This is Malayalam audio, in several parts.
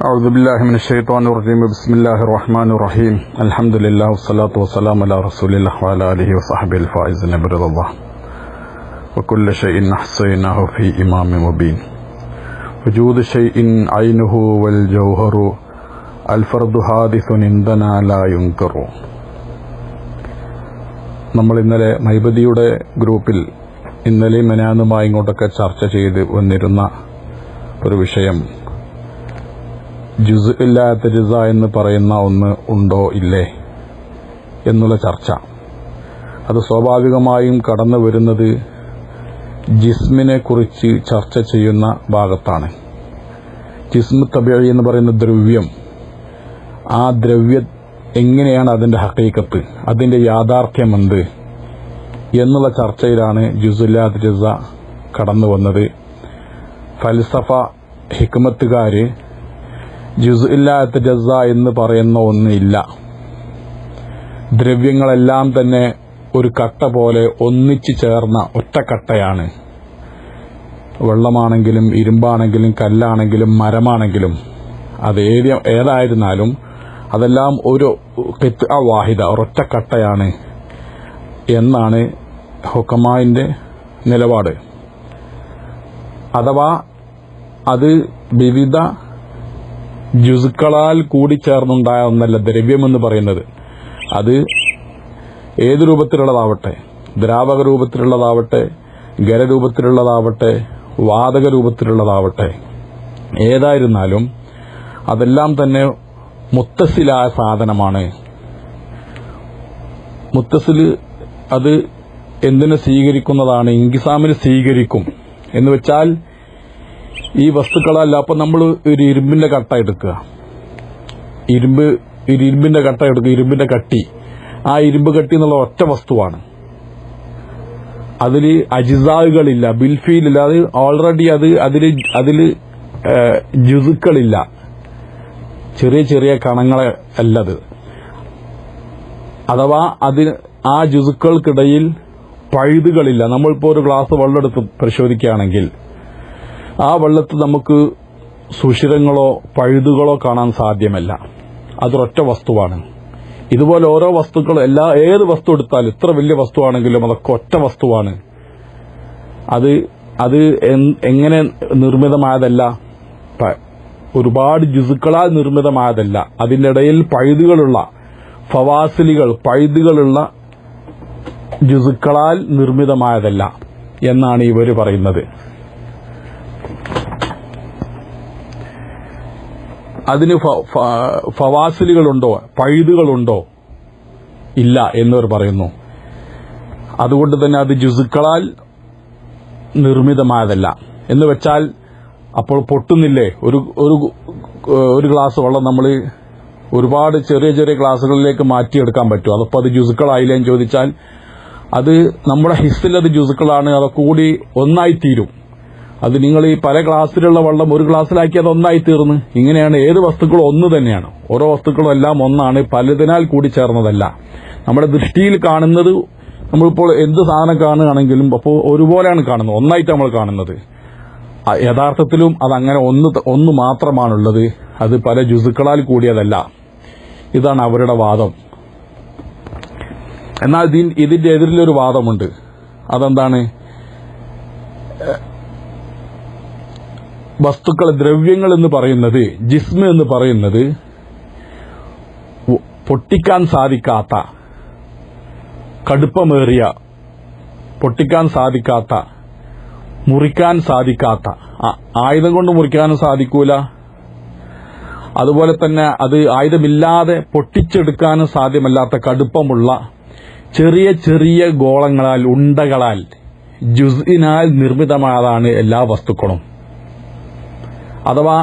أعوذ بالله من الشيطان الرجيم بسم الله الرحمن الرحيم الحمد لله والصلاة والسلام على رسول الله وعلى آله وصحبه الفائزين برضا الله وكل شيء أحصيناه في إمام مبين وجود شيء عينه والجوهر الفرد حادث عندنا لا ينكر. നമ്മൾ ഇന്നലെ മൈബദിയുടെ ഗ്രൂപ്പിൽ ഇന്നലെയും മെനാന്നുമായി ഇങ്ങോട്ടൊക്കെ ചർച്ച ചെയ്ത് വന്നിരുന്ന ഒരു വിഷയം ജുസ് ഇല്ലാത്ത ജിസ എന്ന് പറയുന്ന ഒന്ന് ഉണ്ടോ ഇല്ലേ എന്നുള്ള ചർച്ച. അത് സ്വാഭാവികമായും കടന്നു വരുന്നത് ജിസ്മിനെ കുറിച്ച് ചർച്ച ചെയ്യുന്ന ഭാഗത്താണ്. ജിസ്മു തബീഇ എന്ന് പറയുന്ന ദ്രവ്യം, ആ ദ്രവ്യം എങ്ങനെയാണ് അതിൻ്റെ ഹഖീഖത്ത്, അതിൻ്റെ യാഥാർത്ഥ്യം എന്ത് എന്നുള്ള ചർച്ചയിലാണ് ജുസുല്ലാത്ത് ജിസ കടന്നു വന്നത്. ഫൽസഫ ഹിക്മത്തുകാർ ജുസുല്ലാത്ത് ജിസ എന്ന് പറയുന്ന ഒന്നില്ല, ദ്രവ്യങ്ങളെല്ലാം തന്നെ ഒരു കട്ട പോലെ ഒന്നിച്ചു ചേർന്ന ഒറ്റക്കട്ടയാണ്. വെള്ളമാണെങ്കിലും ഇരുമ്പാണെങ്കിലും കല്ലാണെങ്കിലും മരമാണെങ്കിലും അത് ഏതായിരുന്നാലും അതെല്ലാം ഒരു ഖിത്അ വാഹിദ, ഒരൊറ്റക്കട്ടയാണ് എന്നാണ് ഹുക്കമായിൻ്റെ നിലപാട്. അഥവാ അത് വിവിധ ജുസുക്കളാൽ കൂടിച്ചേർന്നുണ്ടായ ഒന്നല്ല ദ്രവ്യമെന്ന് പറയുന്നത്. അത് ഏത് രൂപത്തിലുള്ളതാവട്ടെ, ദ്രാവക രൂപത്തിലുള്ളതാവട്ടെ, ഖരരൂപത്തിലുള്ളതാവട്ടെ, വാതക രൂപത്തിലുള്ളതാവട്ടെ, ഏതായിരുന്നാലും അതെല്ലാം തന്നെ മുത്തസിലായ സാധനമാണ്. മുത്തസിൽ അത് എന്തിനെ സ്വീകരിക്കുന്നതാണ്? ഇൻകിസാമിന് സ്വീകരിക്കും എന്ന് വെച്ചാൽ ഈ വസ്തുക്കളല്ല. അപ്പം നമ്മൾ ഒരു ഇരുമ്പിന്റെ കട്ട എടുക്കുക, ഇരുമ്പിന്റെ കട്ട എടുക്കുക, ഇരുമ്പിന്റെ കട്ടി, ആ ഇരുമ്പ് കട്ടി എന്നുള്ള ഒറ്റ വസ്തുവാണ്. അതിൽ അജിസാവുകളില്ല, ബിൽഫീലില്ല, അത് ഓൾറെഡി അതിൽ ജുസുക്കളില്ല, ചെറിയ ചെറിയ കണങ്ങളെ അല്ലത്. അഥവാ ആ ജുസുക്കൾക്കിടയിൽ പഴുതുകളില്ല. നമ്മളിപ്പോൾ ഒരു ഗ്ലാസ് വെള്ളം എടുത്ത് പരിശോധിക്കുകയാണെങ്കിൽ ആ വെള്ളത്തിൽ നമുക്ക് സുഷിരങ്ങളോ പഴുതുകളോ കാണാൻ സാധ്യമല്ല. അതൊരൊറ്റ വസ്തുവാണ്. ഇതുപോലെ ഓരോ വസ്തുക്കൾ, ഏത് വസ്തു എടുത്താലും, ഇത്ര വലിയ വസ്തുവാണെങ്കിലും അതൊക്കെ ഒറ്റ വസ്തുവാണ്. അത് എങ്ങനെ നിർമ്മിതമായതല്ല, ഒരുപാട് ജുസുക്കളാൽ നിർമ്മിതമായതല്ല. അതിൻ്റെ ഇടയിൽ പഴുതുകളുള്ള ഫവാസിലുകൾ, പഴുതുകളുള്ള ജുസുക്കളാൽ നിർമ്മിതമായതല്ല എന്നാണ് ഇവർ പറയുന്നത്. അതിന് ഫവാസിലുകളുണ്ടോ, പഴുതുകളുണ്ടോ? ഇല്ല എന്നിവർ പറയുന്നു. അതുകൊണ്ട് തന്നെ അത് ജുസുക്കളാൽ നിർമ്മിതമായതല്ല എന്ന് വെച്ചാൽ അപ്പോൾ പൊട്ടുന്നില്ലേ? ഒരു ഗ്ലാസ് വെള്ളം നമ്മൾ ഒരുപാട് ചെറിയ ചെറിയ ഗ്ലാസുകളിലേക്ക് മാറ്റിയെടുക്കാൻ പറ്റും. അതപ്പോൾ അത് ജുസുക്കളായില്ലേ എന്ന് ചോദിച്ചാൽ അത് നമ്മുടെ ഹിസ്സിൽ അത് ജുസുക്കളാണ്, അതൊക്കെ കൂടി ഒന്നായിത്തീരും. അത് നിങ്ങൾ ഈ പല ഗ്ലാസ്സിലുള്ള വെള്ളം ഒരു ഗ്ലാസ്സിലാക്കി അത് ഒന്നായി തീർന്ന്. ഇങ്ങനെയാണ് ഏത് വസ്തുക്കളും ഒന്ന് തന്നെയാണ്. ഓരോ വസ്തുക്കളും എല്ലാം ഒന്നാണ്, പലതിനാൽ കൂടി ചേർന്നതല്ല. നമ്മുടെ ദൃഷ്ടിയിൽ കാണുന്നത്, നമ്മളിപ്പോൾ എന്ത് സാധനം കാണുകയാണെങ്കിലും അപ്പോൾ ഒരുപോലെയാണ് കാണുന്നത്, ഒന്നായിട്ട് നമ്മൾ കാണുന്നത്. യഥാർത്ഥത്തിലും അതങ്ങനെ ഒന്ന് മാത്രമാണുള്ളത്, അത് പല ജുസുക്കളാൽ കൂടിയതല്ല. ഇതാണ് അവരുടെ വാദം. എന്നാൽ ഇതിന്റെ എതിരിലൊരു വാദമുണ്ട്. അതെന്താണ്? വസ്തുക്കൾ, ദ്രവ്യങ്ങൾ എന്ന് പറയുന്നത്, ജിസ്മ് എന്ന് പറയുന്നത് പൊട്ടിക്കാൻ സാധിക്കാത്ത, കടുപ്പമേറിയ, പൊട്ടിക്കാൻ സാധിക്കാത്ത, മുറിക്കാൻ സാധിക്കാത്ത, ആയുധം കൊണ്ട് മുറിക്കാനും സാധിക്കൂല, അതുപോലെ തന്നെ അത് ആയുധമില്ലാതെ പൊട്ടിച്ചെടുക്കാനും സാധ്യമല്ലാത്ത കടുപ്പമുള്ള ചെറിയ ചെറിയ ഗോളങ്ങളാൽ, ഉണ്ടകളാൽ, ജുസ്ഇനാൽ നിർമ്മിതമായതാണ് എല്ലാ വസ്തുക്കളും. അഥവാ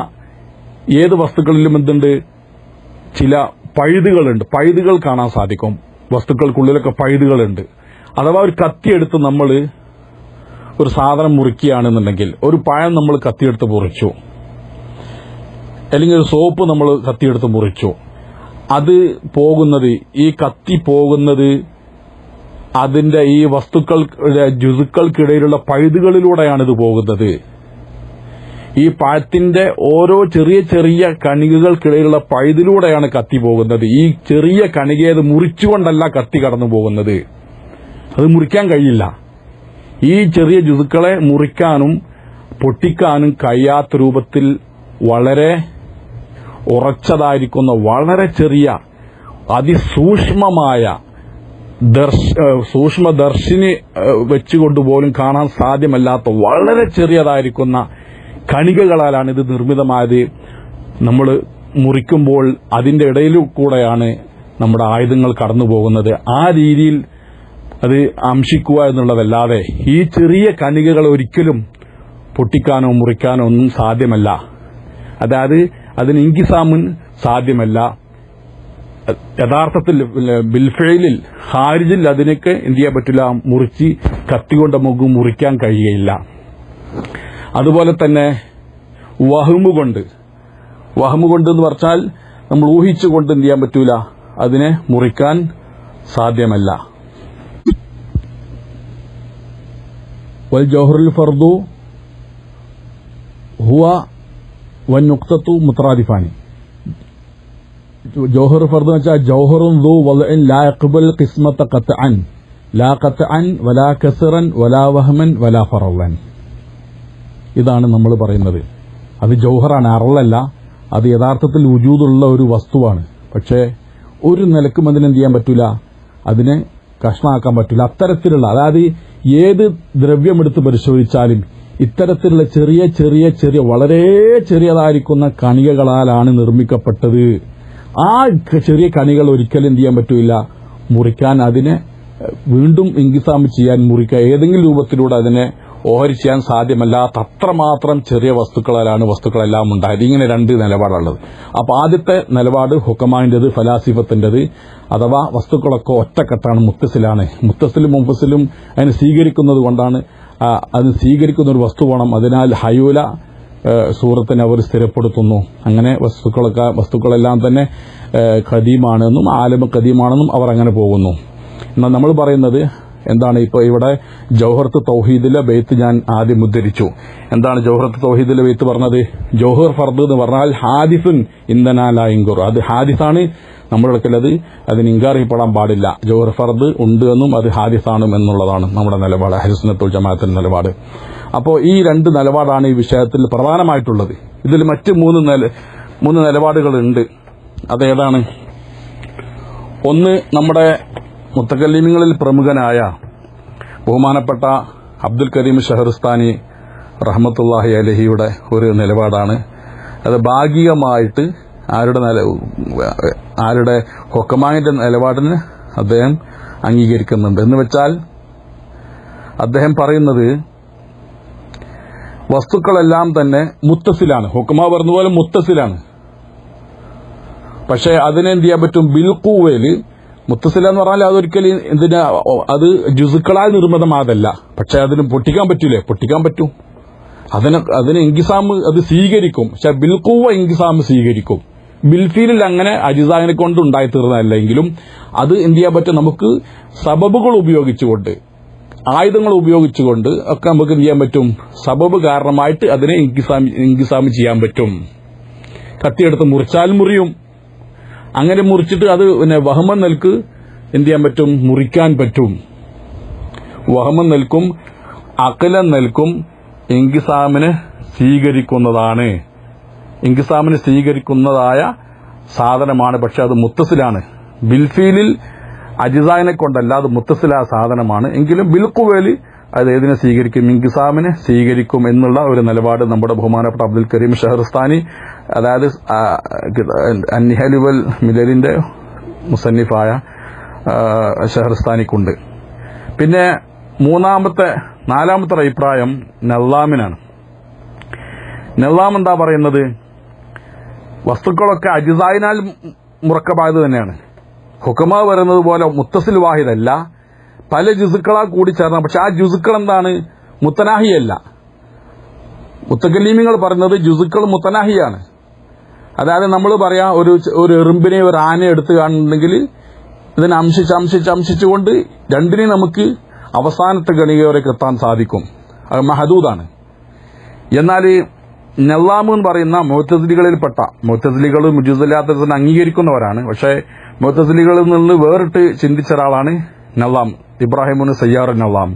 ഏത് വസ്തുക്കളിലും എന്തുണ്ട്? ചില പഴുതുകളുണ്ട്, പഴുതുകൾ കാണാൻ സാധിക്കും. വസ്തുക്കൾക്കുള്ളിലൊക്കെ പഴുതുകളുണ്ട്. അഥവാ ഒരു കത്തിയെടുത്ത് നമ്മൾ ഒരു സാധനം മുറിക്കുകയാണെന്നുണ്ടെങ്കിൽ, ഒരു പഴം നമ്മൾ കത്തിയെടുത്ത് മുറിച്ചു, അല്ലെങ്കിൽ ഒരു സോപ്പ് നമ്മൾ കത്തിയെടുത്ത് മുറിച്ചു, അത് പോകുന്നത്, ഈ കത്തി പോകുന്നത് അതിന്റെ ഈ വസ്തുക്കളുടെ ജുസുക്കൾക്കിടയിലുള്ള പഴുതുകളിലൂടെയാണ് ഇത് പോകുന്നത്. ഈ പഴത്തിന്റെ ഓരോ ചെറിയ ചെറിയ കണികകൾക്കിടയിലുള്ള പഴുതിലൂടെയാണ് കത്തി പോകുന്നത്. ഈ ചെറിയ കണികയെ അത് മുറിച്ചുകൊണ്ടല്ല കത്തി കടന്നു പോകുന്നത്, അത് മുറിക്കാൻ കഴിയില്ല. ഈ ചെറിയ ജുസുക്കളെ മുറിക്കാനും പൊട്ടിക്കാനും കഴിയാത്ത രൂപത്തിൽ വളരെ ഉറച്ചതായിരിക്കുന്ന വളരെ ചെറിയ അതിസൂക്ഷ്മമായ സൂക്ഷ്മദർശിനി വെച്ചുകൊണ്ടുപോലും കാണാൻ സാധ്യമല്ലാത്ത വളരെ ചെറിയതായിരിക്കുന്ന കണികകളാലാണ് ഇത് നിർമ്മിതമായത്. നമ്മൾ മുറിക്കുമ്പോൾ അതിന്റെ ഇടയിൽ കൂടെയാണ് നമ്മുടെ ആയുധങ്ങൾ കടന്നു പോകുന്നത്. ആ രീതിയിൽ അത് അംശിക്കുക എന്നുള്ളതല്ലാതെ ഈ ചെറിയ കണികകൾ ഒരിക്കലും പൊട്ടിക്കാനോ മുറിക്കാനോ ഒന്നും സാധ്യമല്ല. അതായത് അതിന് ഇൻകിസാമുൻ സാധ്യമല്ല. യഥാർത്ഥത്തിൽ ബിൽഫെയിലിൽ ഹാരിജിൽ അതിനൊക്കെ എന്ത് ചെയ്യാൻ പറ്റില്ല, മുറിച്ച് കത്തികൊണ്ട് നമുക്ക് മുറിക്കാൻ കഴിയുകയില്ല. അതുപോലെ തന്നെ വഹ്മുകൊണ്ട് എന്ന് പറഞ്ഞാൽ നമ്മൾ ഊഹിച്ചുകൊണ്ട് എന്ത് ചെയ്യാൻ പറ്റൂല, അതിനെ മുറിക്കാൻ സാധ്യമല്ല. വൽ ജൗഹറുൽ ഫർദു ഹുവ വൻ നുക്തത്തു മുത്തറാദിഫാനി. ജൗഹർ ഫർദ് എന്ന് വെച്ചാൽ ജൗഹറുൻ ദു വൽഇൻ ലാ യഖ്ബൽ ഖിസ്മത ഖത്അൻ ലാ ഖത്അൻ വലാ കസ്റൻ വലാ വഹ്മൻ വലാ ഫറളൻ. ഇതാണ് നമ്മൾ പറയുന്നത്. അത് ജൗഹറാണ്, അറളല്ല. അത് യഥാർത്ഥത്തിൽ വജൂദുള്ള ഒരു വസ്തുവാണ്. പക്ഷേ ഒരു നിലക്കും അതിനെന്ത് ചെയ്യാൻ പറ്റൂല, അതിനെ കഷ്ണമാക്കാൻ പറ്റൂല. അത്തരത്തിലുള്ള, അതായത് ഏത് ദ്രവ്യമെടുത്ത് പരിശോധിച്ചാലും ഇത്തരത്തിലുള്ള ചെറിയ ചെറിയ ചെറിയ വളരെ ചെറിയതായിരിക്കുന്ന കണികകളാലാണ് നിർമ്മിക്കപ്പെട്ടത്. ആ ചെറിയ കണികൾ ഒരിക്കലും എന്ത് ചെയ്യാൻ പറ്റൂല, മുറിക്കാൻ, അതിനെ വീണ്ടും ഇൻകിസാം ചെയ്യാൻ, മുറിക്കാൻ ഏതെങ്കിലും രൂപത്തിലൂടെ അതിനെ ഓഹരി ചെയ്യാൻ സാധ്യമല്ലാത്ത അത്രമാത്രം ചെറിയ വസ്തുക്കളെല്ലാം ഉണ്ടായത്. ഇങ്ങനെ രണ്ട് നിലപാടുള്ളത്. അപ്പൊ ആദ്യത്തെ നിലപാട് ഹുക്കമാന്റേത്, ഫലാസിഫത്തിന്റേത്, അഥവാ വസ്തുക്കളൊക്കെ ഒറ്റക്കെട്ടാണ്, മുത്തസിലാണ്. മുത്തസിലും മുഫസിലും അതിനെ സ്വീകരിക്കുന്നത് കൊണ്ടാണ്. അത് സ്വീകരിക്കുന്ന ഒരു വസ്തു വേണം. അതിനാൽ ഹയൂല സൂറത്തിനെ അവർ സ്ഥിരപ്പെടുത്തുന്നു. അങ്ങനെ വസ്തുക്കളെല്ലാം തന്നെ ഖദീമാണെന്നും ആലമ ഖദീമാണെന്നും അവർ അങ്ങനെ പോകുന്നു. എന്നാൽ നമ്മൾ പറയുന്നത് എന്താണ്? ഇപ്പോൾ ഇവിടെ ജൗഹറത്ത് തൗഹീദിലെ ബെയ്ത്ത് ഞാൻ ആദ്യം ഉദ്ധരിച്ചു. എന്താണ് ജൗഹറത്ത് തൗഹീദിലെ ബെയ്ത്ത് പറഞ്ഞത്? ജൗഹർ ഫർദ് എന്ന് പറഞ്ഞാൽ ഹാദിസുൻ ഇന്ധനാല ഇൻകുർ. അത് ഹാദിസാണ്, നമ്മുടെ അടുക്കലത് അതിന് ഇൻകാറിപ്പെടാൻ പാടില്ല. ജൗഹർ ഫർദ് ഉണ്ട് എന്നും അത് ഹാദിസാണ് എന്നുള്ളതാണ് നമ്മുടെ നിലപാട്, അഹ്ലു സുന്നത്തുൽ ജമാഅത്തിന്റെ നിലപാട്. അപ്പോൾ ഈ രണ്ട് നിലപാടാണ് ഈ വിഷയത്തിൽ പ്രധാനമായിട്ടുള്ളത്. ഇതിൽ മറ്റ് മൂന്ന് നിലപാടുകളുണ്ട്. അതേതാണ്? ഒന്ന്, നമ്മുടെ മുത്തകല്ലിമീങ്ങളിൽ പ്രമുഖനായ ബഹുമാനപ്പെട്ട അബ്ദുൽ കരീം ഷഹറുസ്ഥാനി റഹ്മത്തുള്ളാഹി അലഹിയുടെ ഒരു നിലപാടാണ്. അത് ഭാഗികമായിട്ട് ആരുടെ ഹുക്കമാന്റെ നിലപാടിന് അദ്ദേഹം അംഗീകരിക്കുന്നുണ്ട്. എന്ന് വെച്ചാൽ അദ്ദേഹം പറയുന്നത് വസ്തുക്കളെല്ലാം തന്നെ മുത്തസിലാണ്. ഹുക്കമാ പറഞ്ഞതുപോലെ മുത്തസിലാണ്. പക്ഷെ അതിനെന്ത് ചെയ്യാൻ പറ്റും? ബിൽഖുവയില് മുത്തസില എന്ന് പറഞ്ഞാൽ അതൊരിക്കലും അത് ജുസുക്കളാൽ നിർമ്മിതമാതല്ല. പക്ഷെ അതിന് പൊട്ടിക്കാൻ പറ്റൂലേ? പൊട്ടിക്കാൻ പറ്റും. അതിന് ഇൻകിസാം അത് സ്വീകരിക്കും. പക്ഷെ ബിൽഖുവ ഇൻകിസാം സ്വീകരിക്കും. ബിൽഫീലിൽ അങ്ങനെ അജിസാഹിനെ കൊണ്ട് ഉണ്ടായിത്തീർന്നല്ലെങ്കിലും അത് എന്ത് ചെയ്യാൻ പറ്റും? നമുക്ക് സബബുകൾ ഉപയോഗിച്ചുകൊണ്ട്, ആയുധങ്ങൾ ഉപയോഗിച്ചുകൊണ്ട് ഒക്കെ നമുക്ക് എന്ത് ചെയ്യാൻ പറ്റും? സബബ് കാരണമായിട്ട് അതിനെ ഇൻകിസാം ചെയ്യാൻ പറ്റും. കത്തിയെടുത്ത് മുറിച്ചാൽ മുറിയും. അങ്ങനെ മുറിച്ചിട്ട് അത് വഹമൻ നെൽക്ക് എന്ത് ചെയ്യാൻ പറ്റും? മുറിക്കാൻ പറ്റും. വഹമൻ നെൽക്കും അഖലൻ നെൽക്കും ഇൻകിസാമിനെ സ്വീകരിക്കുന്നതാണ്. ഇൻകിസാമിന് സ്വീകരിക്കുന്നതായ സാധനമാണ്. പക്ഷെ അത് മുത്തസിലാണ്. ബിൽഫീലിൽ അജിസായിനെ കൊണ്ടല്ല, അത് മുത്തസിലായ സാധനമാണ്. എങ്കിലും ബിൽഖുവേലി അത് ഏതിനെ സ്വീകരിക്കും? ഇൻകിസാമിനെ സ്വീകരിക്കും എന്നുള്ള ഒരു നിലപാട് നമ്മുടെ ബഹുമാനപ്പെട്ട അബ്ദുൽ കരീം ഷഹറുസ്ഥാനി, അതായത് അൻനിഹലുവൽ മിലലിന്റെ മുസന്നിഫായ ഷഹറുസ്ഥാനിക്കുണ്ട്. പിന്നെ നാലാമത്തെ അഭിപ്രായം നല്ലാമിനാണ്. നല്ലാം എന്താ പറയുന്നത്? വസ്തുക്കളൊക്കെ അജിസായിനാൽ മുറക്കബായത് തന്നെയാണ്. ഹുക്കമ പറയുന്നത് പോലെ മുത്തസിൽ വാഹിദല്ല, പല ജുസുക്കളാ കൂടി ചേർന്ന. പക്ഷെ ആ ജുസുക്കൾ എന്താണ്? മുത്തനാഹിയല്ല. മുത്തകല്ലീമിങ്ങൾ പറയുന്നത് ജുസുക്കൾ മുത്തനാഹിയാണ്. അതായത് നമ്മൾ പറയാം, ഒരു എറുമ്പിനെ ഒരു ആനയെ എടുത്തു കാണുന്നുണ്ടെങ്കിൽ ഇതിനെ അംശിച്ചുകൊണ്ട് രണ്ടിനെയും നമുക്ക് അവസാനത്തെ ഗണിക വരെ എത്താൻ സാധിക്കും. അത് മഹദൂദാണ്. എന്നാൽ നല്ലാമ് എന്ന് പറയുന്ന മുഅ്തസിലികളിൽപ്പെട്ട, മുഅ്തസിലികൾ മുജൂസില്ലാത്തതിനെ അംഗീകരിക്കുന്നവരാണ്, പക്ഷേ മുഅ്തസിലികളിൽ നിന്ന് വേറിട്ട് ചിന്തിച്ച ഒരാളാണ് നല്ലാം, ഇബ്രാഹിമുൻ സയ്യാർ നല്ലാം.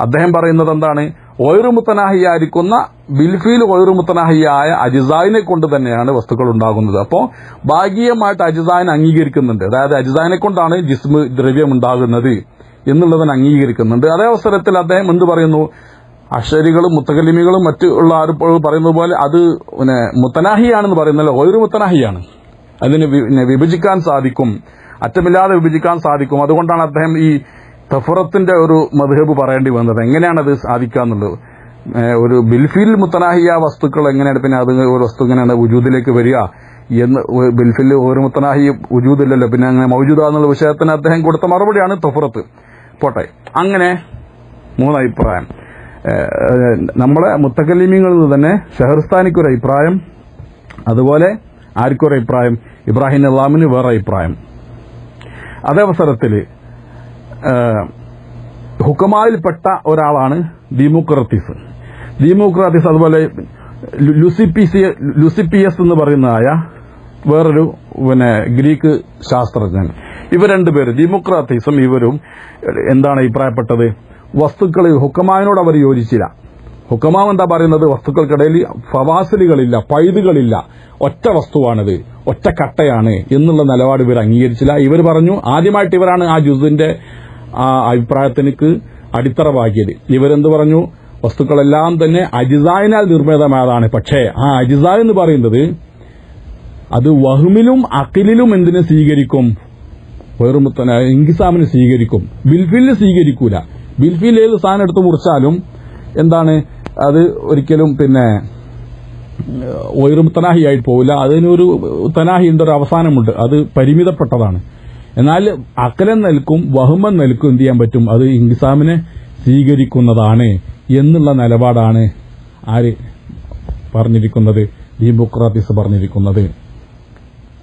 അദ്ദേഹം പറയുന്നത് എന്താണ്? ഗൈറു മുത്തനാഹിയായിരിക്കുന്ന ബിൽഫീൽ ഗൈറു മുത്തനാഹിയായ അജ്സായിനെ കൊണ്ട് തന്നെയാണ് വസ്തുക്കൾ ഉണ്ടാകുന്നത്. അപ്പോൾ ഭാഗികമായിട്ട് അജ്സായിനെ അംഗീകരിക്കുന്നുണ്ട്, അതായത് അജ്സായിനെ കൊണ്ടാണ് ജിസ്മ് ദ്രവ്യം ഉണ്ടാകുന്നത് എന്നുള്ളതിനെ അംഗീകരിക്കുന്നുണ്ട്. അതേ അവസരത്തിൽ അദ്ദേഹം എന്ത് പറയുന്നു? അശരികളും മുത്തകല്ലിമികളും മറ്റുള്ള ആരും പറയുന്നത് പോലെ അത് മുത്തനാഹിയാണെന്ന് പറയുന്നല്ലോ, ഗൈറു മുത്തനാഹിയാണ്. അതിന് വിഭജിക്കാൻ സാധിക്കും, അറ്റമില്ലാതെ വിഭജിക്കാൻ സാധിക്കും. അതുകൊണ്ടാണ് അദ്ദേഹം ഈ തഫറത്തിന്റെ ഒരു മദ്ഹബ് പറയേണ്ടി വന്നത്. എങ്ങനെയാണത് സാധിക്കാന്നുള്ളത്? ഒരു ബിൽഫിൽ മുത്തനാഹിയ വസ്തുക്കൾ എങ്ങനെയാണ്, പിന്നെ അത് ഒരു വസ്തു എങ്ങനെയാണ് വജൂദിലേക്ക് വരിക എന്ന്? ബിൽഫിൽ ഒരു മുത്തനാഹി വജൂദില്ലല്ലോ, പിന്നെ അങ്ങനെ മൗജൂദാന്നുള്ള വിഷയത്തിന് അദ്ദേഹം കൊടുത്ത മറുപടിയാണ് തഫറത്ത്. പോട്ടെ, അങ്ങനെ 3 അഭിപ്രായം. നമ്മളെ മുത്തകല്ലിമീങ്ങളിൽ നിന്ന് തന്നെ ഷഹർസ്ഥാനിക്കൊരു അഭിപ്രായം, അതുപോലെ ആർക്കൊരു അഭിപ്രായം? ഇബ്രാഹിം നല്ലാമിന് വേറെ അഭിപ്രായം. അതേ അവസരത്തിൽ ഹുക്കമായിൽപ്പെട്ട ഒരാളാണ് ദീമുക്രാത്തിസ്. അതുപോലെ ലുസിപ്പിയസ് എന്ന് പറയുന്നതായ വേറൊരു ഗ്രീക്ക് ശാസ്ത്രജ്ഞൻ. ഇവർ രണ്ടുപേരും, ദീമുക്രാത്തിസും ഇവരും എന്താണ് അഭിപ്രായപ്പെട്ടത്? വസ്തുക്കൾ ഹുക്കമാവിനോട് അവർ യോജിച്ചില്ല. ഹുക്കമാവ് എന്താ പറയുന്നത്? വസ്തുക്കൾക്കിടയിൽ ഫവാസിലുകളില്ല, പൈതുകളില്ല, ഒറ്റ വസ്തുവാണിത്, ഒറ്റ കട്ടയാണ് എന്നുള്ള നിലപാട് ഇവർ അംഗീകരിച്ചില്ല. ഇവർ പറഞ്ഞു, ആദ്യമായിട്ട് ഇവരാണ് ആ ജുസിന്റെ ആ അഭിപ്രായത്തിനക്ക് അടിത്തറ പാകിയത്. ഇവരെന്ത് പറഞ്ഞു? വസ്തുക്കളെല്ലാം തന്നെ അജ്സായിനാൽ നിർമ്മിതമായതാണ്. പക്ഷേ ആ അജ്സാ എന്ന് പറയുന്നത് അത് വഹ്മിലും അഖിലിലും എന്തിനെ സ്വീകരിക്കും? വെറും ഇൻകിസാമിന് സ്വീകരിക്കും, ബിൽഫിലിന് സ്വീകരിക്കൂല. ബിൽഫിൽ ഏത് സാധനം എടുത്ത് മുറിച്ചാലും എന്താണ് അത് ഒരിക്കലും പിന്നെ ഒരു തനാഹിയായിട്ട് പോവില്ല. അതിനൊരു തനാഹിയുടെ ഒരു അവസാനമുണ്ട്, അത് പരിമിതപ്പെട്ടതാണ്. എന്നാൽ അക്കലൻ നൽകും വഹ്മൻ നൽകും എന്ത് ചെയ്യാൻ പറ്റും? അത് ഇൻകിസാമിനെ സ്വീകരിക്കുന്നതാണ് എന്നുള്ള നിലപാടാണ് ആര് പറഞ്ഞിരിക്കുന്നത്? ദീമുക്രാത്തിസ് പറഞ്ഞിരിക്കുന്നത്.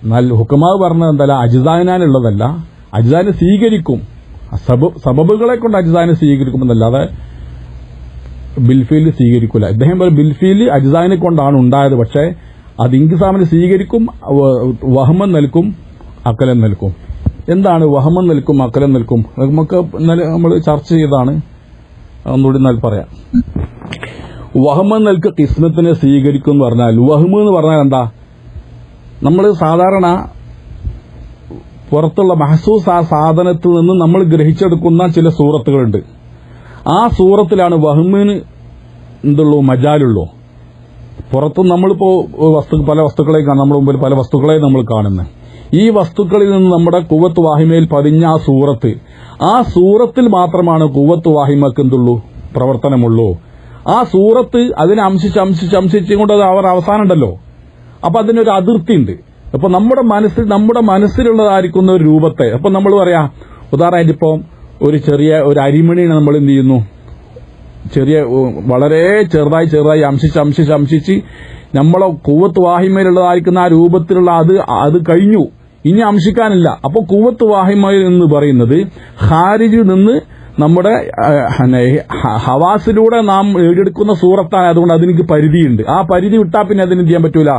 എന്നാൽ ഹുക്കമാവ് പറഞ്ഞത് എന്തല്ല, അജ്സാനാനുള്ളതല്ല, അജ്സാനെ സ്വീകരിക്കും, സബബുകളെ കൊണ്ട് അജ്സാനെ സ്വീകരിക്കുമെന്നല്ലാതെ ബിൽഫീൽ സ്വീകരിക്കൂല. ഇദ്ദേഹം ബിൽഫീൽ അജ്സാനെ കൊണ്ടാണ് ഉണ്ടായത്, പക്ഷേ അത് ഇൻകിസാമിനെ സ്വീകരിക്കും, വഹ്മൻ നൽകും, അക്കലൻ നൽകും. എന്താണ് വഹ്മൻ നൽകും, അക്കലൻ നൽകും? നമുക്ക് നമ്മൾ ചർച്ച ചെയ്താണ്, ഒന്നുകൂടി എന്നാൽ പറയാം. വഹ്മൻ നൽക് കിസ്മത്തിനെ സ്വീകരിക്കും എന്ന് പറഞ്ഞാൽ, വഹ്മ് എന്ന് പറഞ്ഞാൽ എന്താ? നമ്മൾ സാധാരണ പുറത്തുള്ള മഹസൂസ് ആ സാധനത്തിൽ നിന്ന് നമ്മൾ ഗ്രഹിച്ചെടുക്കുന്ന ചില സൂറത്തുകളുണ്ട്. ആ സൂറത്തിലാണ് വഹ്മിന് എന്തുള്ളൂ, മജാലുള്ളൂ. പുറത്ത് നമ്മളിപ്പോ പല വസ്തുക്കളെ നമ്മുടെ മുമ്പിൽ പല വസ്തുക്കളെ നമ്മൾ കാണുന്നത്. ഈ വസ്തുക്കളിൽ നിന്ന് നമ്മുടെ കുവ്വത്ത് വാഹിമയിൽ പതിഞ്ഞ ആ സൂറത്തിൽ മാത്രമാണ് കുവ്വത്ത് വാഹിമക്ക് എന്തുള്ളൂ, പ്രവർത്തനമുള്ളൂ. ആ സൂറത്ത് അതിനെ അംശിച്ചുകൊണ്ട് അത് അവർ അവസാനം ഉണ്ടല്ലോ. അപ്പൊ അതിനൊരു അതിർത്തി ഉണ്ട്. അപ്പൊ നമ്മുടെ മനസ്സിലുള്ളതായിരിക്കുന്ന ഒരു രൂപത്തെ, അപ്പൊ നമ്മൾ പറയാ, ഉദാഹരണമായിട്ട് ഇപ്പം ഒരു അരിമണിനെ നമ്മൾ എന്ത് ചെയ്യുന്നു, വളരെ ചെറുതായി അംശിച്ച് നമ്മളെ കുവ്വത്ത് വാഹിമയിലുള്ളതായിരിക്കുന്ന ആ രൂപത്തിലുള്ള അത് കഴിഞ്ഞു, ഇനി അംശിക്കാനില്ല. അപ്പോൾ കുവ്വത്ത് വാഹിമ എന്ന് പറയുന്നത് ഖാരിജിൽ നിന്ന് നമ്മുടെ ഹവാസിലൂടെ നാം എഴുതിയെടുക്കുന്ന സൂറത്താണ്. അതുകൊണ്ട് അതിന് പരിധിയുണ്ട്. ആ പരിധി വിട്ടാൽ പിന്നെ അതിന് ചെയ്യാൻ പറ്റൂല,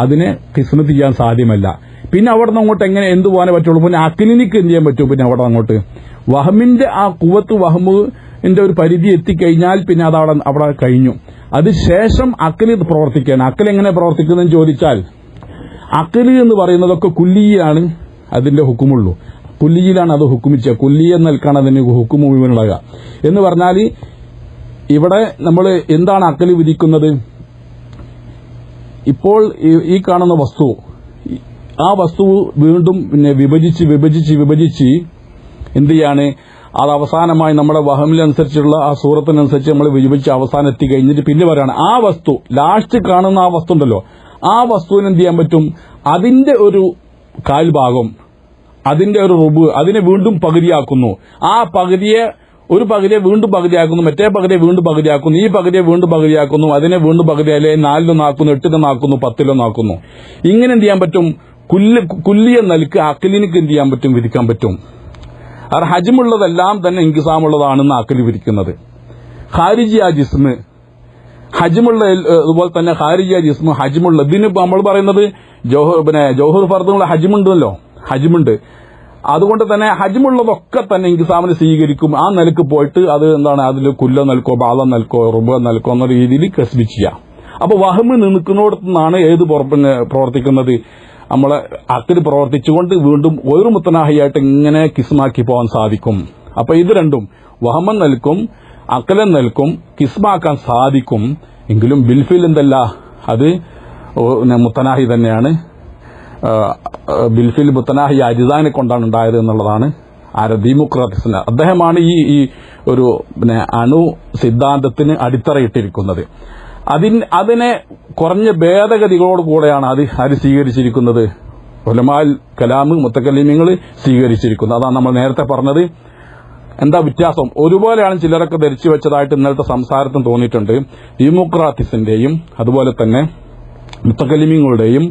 അതിനെ കിസ്മത്ത് ചെയ്യാൻ സാധ്യമല്ല. പിന്നെ അവിടെ നിന്ന് അങ്ങോട്ട് എങ്ങനെ എന്ത് പോകാനേ പറ്റുള്ളൂ? പിന്നെ അഖിലിനിക്ക് എന്ത് ചെയ്യാൻ പറ്റും? പിന്നെ അവിടെ അങ്ങോട്ട് വഹമിന്റെ ആ കുവ്വത്ത് വഹമിന്റെ ഒരു പരിധി എത്തിക്കഴിഞ്ഞാൽ പിന്നെ അത് അവിടെ കഴിഞ്ഞു. അതിനുശേഷം അഖിൽ പ്രവർത്തിക്കുകയാണ്. അഖിൽ എങ്ങനെ പ്രവർത്തിക്കുന്നതെന്ന് ചോദിച്ചാൽ, അഖിൽ എന്ന് പറയുന്നതൊക്കെ കുല്ലിയാണ് അതിന്റെ ഹുക്കുമുള്ളൂ. കുല്ലിയിലാണ് അത് ഹുക്കുമിച്ച, കുല്ലി എന്ന നിൽക്കാണ് അതിന് ഹുക്കും മുഴുവനുണ്ടാകുക. എന്ന് പറഞ്ഞാൽ ഇവിടെ നമ്മൾ എന്താണ് അഖിൽ വിധിക്കുന്നത്? ഇപ്പോൾ ഈ കാണുന്ന വസ്തു, ആ വസ്തു വീണ്ടും പിന്നെ വിഭജിച്ച് എന്ത് ചെയ്യാണ്? അത് അവസാനമായി നമ്മുടെ വഹമിനനുസരിച്ചുള്ള ആ സൂറത്തിനനുസരിച്ച് നമ്മൾ വിഭജിച്ച് അവസാനം എത്തി കഴിഞ്ഞിട്ട് പിന്നെ പറയാണ് ആ വസ്തു, ലാസ്റ്റ് കാണുന്ന ആ വസ്തു ഉണ്ടല്ലോ, ആ വസ്തുവിന് എന്ത് ചെയ്യാൻ പറ്റും? അതിന്റെ ഒരു കാൽഭാഗം, അതിന്റെ ഒരു റുബ്, അതിനെ വീണ്ടും പകുതിയാക്കുന്നു. ആ ഒരു പകുതിയെ വീണ്ടും പകുതിയാക്കുന്നു, മറ്റേ പകുതിയെ വീണ്ടും പകുതിയാക്കുന്നു, ഈ പകുതിയെ വീണ്ടും പകുതിയാക്കുന്നു, അതിനെ വീണ്ടും പകുതിയാലേ 4 8 10 ഇങ്ങനെ എന്ത് ചെയ്യാൻ പറ്റും? കുല്ലിയ നൽക്ക് അഖിലിനിക്ക് എന്ത് ചെയ്യാൻ പറ്റും? വിധിക്കാൻ പറ്റും. ഹജ്മുള്ളതെല്ലാം തന്നെ ഇൻകിസാമുള്ളതാണെന്ന് അഖിൽ വിധിക്കുന്നത്. ഖാരിജി ആ ജിസ്മ്, ഹജ്മുള്ള അതുപോലെ തന്നെ ഖാരിജ ജിസ്മ് ഹജ്മുള്ള ഇതിന് നമ്മൾ പറയുന്നത് ജൗഹർ ഫർദുള്ള ഹജ്മുണ്ടല്ലോ, ഹജ്മുണ്ട്. അതുകൊണ്ട് തന്നെ ഹജ്മുള്ളതൊക്കെ തന്നെ ഇൻകിസാമിന് സ്വീകരിക്കും. ആ നിലക്ക് പോയിട്ട് അത് എന്താണ്, അതിൽ കുല്ല നൽകോ ബാളം നൽകോ റുബ നൽകോ എന്ന രീതിയിൽ കസ്ബി ചെയ്യാം. അപ്പൊ വഹമ് നിൽക്കുന്നിടത്തു നിന്നാണ് ഏത് പ്രവർത്തിക്കുന്നത്, നമ്മളെ അക്കിൽ പ്രവർത്തിച്ചുകൊണ്ട് വീണ്ടും ഒരു മുത്തനാഹിയായിട്ട് ഇങ്ങനെ കിസ്മാക്കി പോകാൻ സാധിക്കും. അപ്പൊ ഇത് രണ്ടും വഹമൻ നൽകും അക്കലൻ നൽകും കിസ്മാക്കാൻ സാധിക്കും. എങ്കിലും ബിൽഫിൽ എന്തല്ല, അത് മുത്തനാഹി തന്നെയാണ്. ബിൽഫിൽ മുത്തനാഹി അജിസാനെ കൊണ്ടാണ് ഉണ്ടായത് എന്നുള്ളതാണ് ദീമുക്രാത്തിസിന്. അദ്ദേഹമാണ് ഈ ഒരു അണു സിദ്ധാന്തത്തിന് അടിത്തറയിട്ടിരിക്കുന്നത്. അതിനെ കുറഞ്ഞ ഭേദഗതികളോട് കൂടെയാണ് അത് സ്വീകരിച്ചിരിക്കുന്നത്. ഉലമാൽ കലാമ് മുത്തക്കല്ലിമീങ്ങൾ സ്വീകരിച്ചിരിക്കുന്നത്. അതാണ് നമ്മൾ നേരത്തെ പറഞ്ഞത്. എന്താ വ്യത്യാസം? ഒരുപോലെയാണ് ചിലരൊക്കെ ധരിച്ചു വെച്ചതായിട്ട് ഇന്നലത്തെ സംസാരത്തിന് തോന്നിയിട്ടുണ്ട്. ഡെമോക്രാറ്റിസിന്റെയും അതുപോലെ തന്നെ മുത്തക്കല്ലിമീങ്ങളുടെയും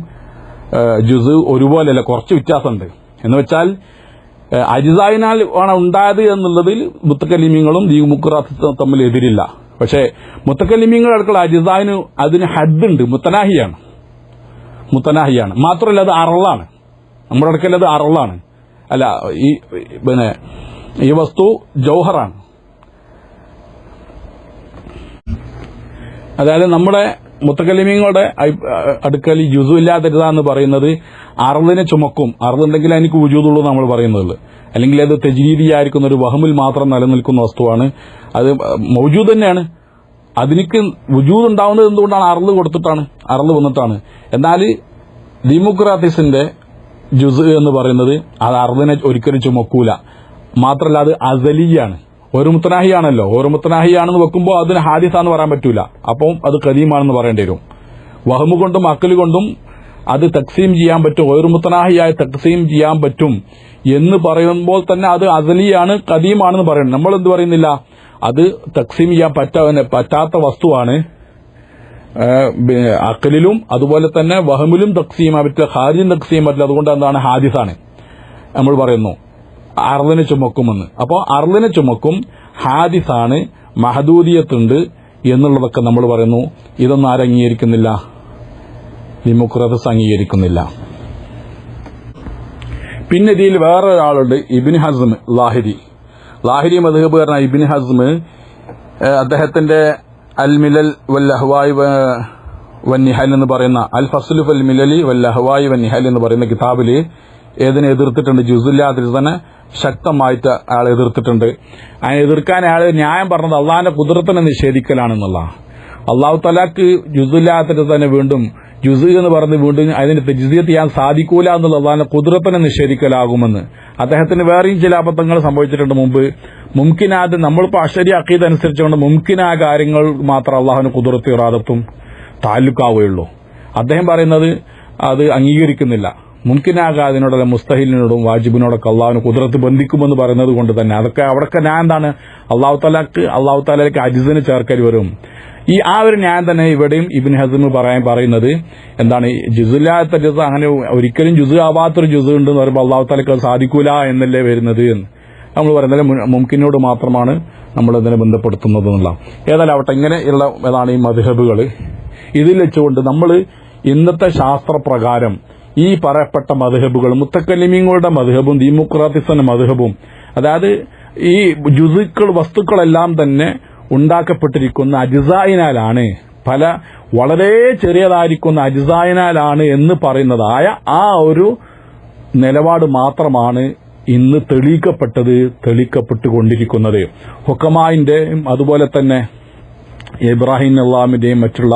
ജുസ് ഒരുപോലെയല്ല, കുറച്ച് വ്യത്യാസമുണ്ട്. എന്ന് വെച്ചാൽ അജിസായിനാൽ ആണ് ഉണ്ടായത് എന്നുള്ളതിൽ മുത്തക്കല്ലിമീങ്ങളും ഡെമോക്രാറ്റിസും തമ്മിൽ എതിരില്ല. പക്ഷേ മുത്തക്കല്ലിമീങ്ങളുടെ അടുക്കള അജിസായിന് അതിന് ഹദ്ദുണ്ട്, മുത്തനാഹിയാണ്. മാത്രമല്ല അത് അറളാണ്. നമ്മുടെ അടുക്കൽ അത് അറളാണ്. അല്ല, ഈ വസ്തു ജൗഹറാണ്. അതായത് നമ്മുടെ മുത്തക്കല്ലിമീങ്ങളുടെ അടുക്കൽ ജുസു ഇല്ലാതിരുതാന്ന് പറയുന്നത് അറളിനെ ചുമക്കും. അറളുണ്ടെങ്കിൽ എനിക്ക് വുജൂദുള്ളൂ നമ്മൾ പറയുന്നത്. അല്ലെങ്കിൽ അത് തജ്രീദിയായിരിക്കുന്ന ഒരു വഹമിൽ മാത്രം നിലനിൽക്കുന്ന വസ്തുവാണ്. അത് മൗജൂദ് തന്നെയാണ്. അതിനിക്ക് വുജൂദ് ഉണ്ടാവുന്നത് എന്തുകൊണ്ടാണ്? അറള് കൊടുത്തിട്ടാണ്, അറള് വന്നിട്ടാണ്. എന്നാൽ ഡെമോക്രാറ്റിസിന്റെ ജുസ് എന്ന് പറയുന്നത് അത് അറളിനെ ഒരിക്കലും ചുമക്കൂല. മാത്രമല്ല അത് അസലിയാണ്. ഒരു മുത്തനാഹിയാണല്ലോ. ഒരു മുത്തനാഹിയാണെന്ന് വെക്കുമ്പോൾ അതിന് ഹാദിസാന്ന് പറയാൻ പറ്റൂല. അപ്പം അത് ഖദീമാണെന്ന് പറയേണ്ടി വരും. വഹമു കൊണ്ടും അക്കല് കൊണ്ടും അത് തക്സീം ചെയ്യാൻ പറ്റും, ഒരു മുത്തനാഹിയായി തക്സീം ചെയ്യാൻ പറ്റും എന്ന് പറയുമ്പോൾ തന്നെ അത് അസലിയാണ്, ഖദീമാണെന്ന് പറയണം. നമ്മൾ എന്ത് പറയുന്നില്ല, അത് തക്സീം ചെയ്യാൻ പറ്റാത്ത വസ്തുവാണ്. അക്കലിലും അതുപോലെ തന്നെ വഹമിലും തക്സീം പറ്റില്ല, ഖാരിജും തക്സീം പറ്റില്ല. അതുകൊണ്ട് എന്താണ്, ഹാദിസാണ് നമ്മൾ പറയുന്നു. അർളിനെ ചുമക്കുമെന്ന്. അപ്പോൾ അർളിനെ ചുമക്കും, ഹാദിസാണ്, മഹദൂദിയത്തുണ്ട് എന്നുള്ളതൊക്കെ നമ്മൾ പറയുന്നു. ഇതൊന്നും ആരും അംഗീകരിക്കുന്നില്ല, ഡെമോക്രാറ്റ്സ് അംഗീകരിക്കുന്നില്ല. പിന്നെ ഇതിൽ വേറെ ഒരാളുണ്ട്, ഇബ്നു ഹസ്ം ലാഹിരി മദ്ഹബ് പറഞ്ഞ ഇബ്നു ഹസ്ം. അദ്ദേഹത്തിന്റെ അൽ മിലൽ വൽ അഹ്വായി വന്നിഹൽ എന്ന് പറയുന്ന അൽ ഫസ്ലു ഫൽ മിലലി വൽ അഹ്വായി വന്നിഹൽ എന്ന് പറയുന്ന കിതാബില് ഏതിനെ എതിർത്തിട്ടുണ്ട്? ജുസുല്ലാതിനെ ശക്തമായിട്ട് അയാൾ എതിർത്തിട്ടുണ്ട്. അതിനെ എതിർക്കാൻ അയാൾ ന്യായം പറഞ്ഞത് അള്ളാഹിന്റെ ഖുദ്റത്തിനെ നിഷേധിക്കലാണെന്നുള്ള. അള്ളാഹു തആലക്ക് ജുസുല്ലാത്തിന് തന്നെ വീണ്ടും ജുസ് എന്ന് പറഞ്ഞ് വീണ്ടും അതിന് തജ്സീയത്ത് ചെയ്യാൻ സാധിക്കൂല എന്നുള്ള അള്ളാഹിന്റെ ഖുദ്റത്തിനെ നിഷേധിക്കലാകുമെന്ന്. അദ്ദേഹത്തിന് വേറെയും ചില അബദ്ധങ്ങൾ സംഭവിച്ചിട്ടുണ്ട് മുമ്പ്. മുംകിനാത്, നമ്മളിപ്പോൾ അശരി അഖീദ അനുസരിച്ചുകൊണ്ട് മുംകിനായ കാര്യങ്ങൾ മാത്രം അള്ളാഹുവിന് ഖുദ്റത്ത് ഇറാദത്തും താല്ലുക്കാവുകയുള്ളൂ. അദ്ദേഹം പറയുന്നത് അത് അംഗീകരിക്കുന്നില്ല. മുംകിനാകാതിനോടല്ല മുസ്തഹിലിനോടും വാജിബിനോടൊക്കെ അള്ളാഹുവിന് ഖുദ്റത്ത് ബന്ധിക്കുമെന്ന് പറയുന്നത് കൊണ്ട് തന്നെ അതൊക്കെ അവിടൊക്കെ ഞാൻ എന്താണ്, അള്ളാഹു തആലയ്ക്ക് അജിസിന് ചേർക്കൽ വരും. ആ ഒരു ന്യായം തന്നെ ഇവിടെയും ഇബ്നു ഹസ്ം പറയുന്നത് എന്താണ്, ജുസുല്ലാത്ത ജുസ് അങ്ങനെ ഒരിക്കലും ജുസ് ആവാത്തൊരു ജുസ് ഉണ്ടെന്ന് പറയുമ്പോൾ അള്ളാഹു തആലയ്ക്ക് അത് സാധിക്കൂല എന്നല്ലേ വരുന്നത് എന്ന് നമ്മൾ പറയുന്നത്. മുംകിനോട് മാത്രമാണ് നമ്മൾ ഇതിനെ ബന്ധപ്പെടുത്തുന്നത് എന്നുള്ള. ഏതായാലും ആവട്ടെ, ഇങ്ങനെയുള്ള ഏതാണ് ഈ മദ്ഹബുകൾ. ഇതിൽ വെച്ചുകൊണ്ട് നമ്മൾ ഇന്നത്തെ ശാസ്ത്രപ്രകാരം ഈ പറയപ്പെട്ട മദ്ഹബുകൾ, മുത്തക്കല്ലിമീങ്ങളുടെ മദ്ഹബും ഡെമോക്രാറ്റിസിന്റെ മദ്ഹബും, അതായത് ഈ ജുസുകൾ വസ്തുക്കളെല്ലാം തന്നെ ഉണ്ടാക്കപ്പെട്ടിരിക്കുന്ന അജ്സായിനാലാണ്, പല വളരെ ചെറിയതായിരിക്കുന്ന അജ്സായിനാലാണ് എന്ന് പറയുന്നതായ ആ ഒരു നിലപാട് മാത്രമാണ് ഇന്ന് തെളിയിക്കപ്പെട്ടുകൊണ്ടിരിക്കുന്നത്. ഹുക്കമായിന്റെയും അതുപോലെ തന്നെ ഇബ്രാഹിം നല്ലാമിന്റെയും മറ്റുള്ള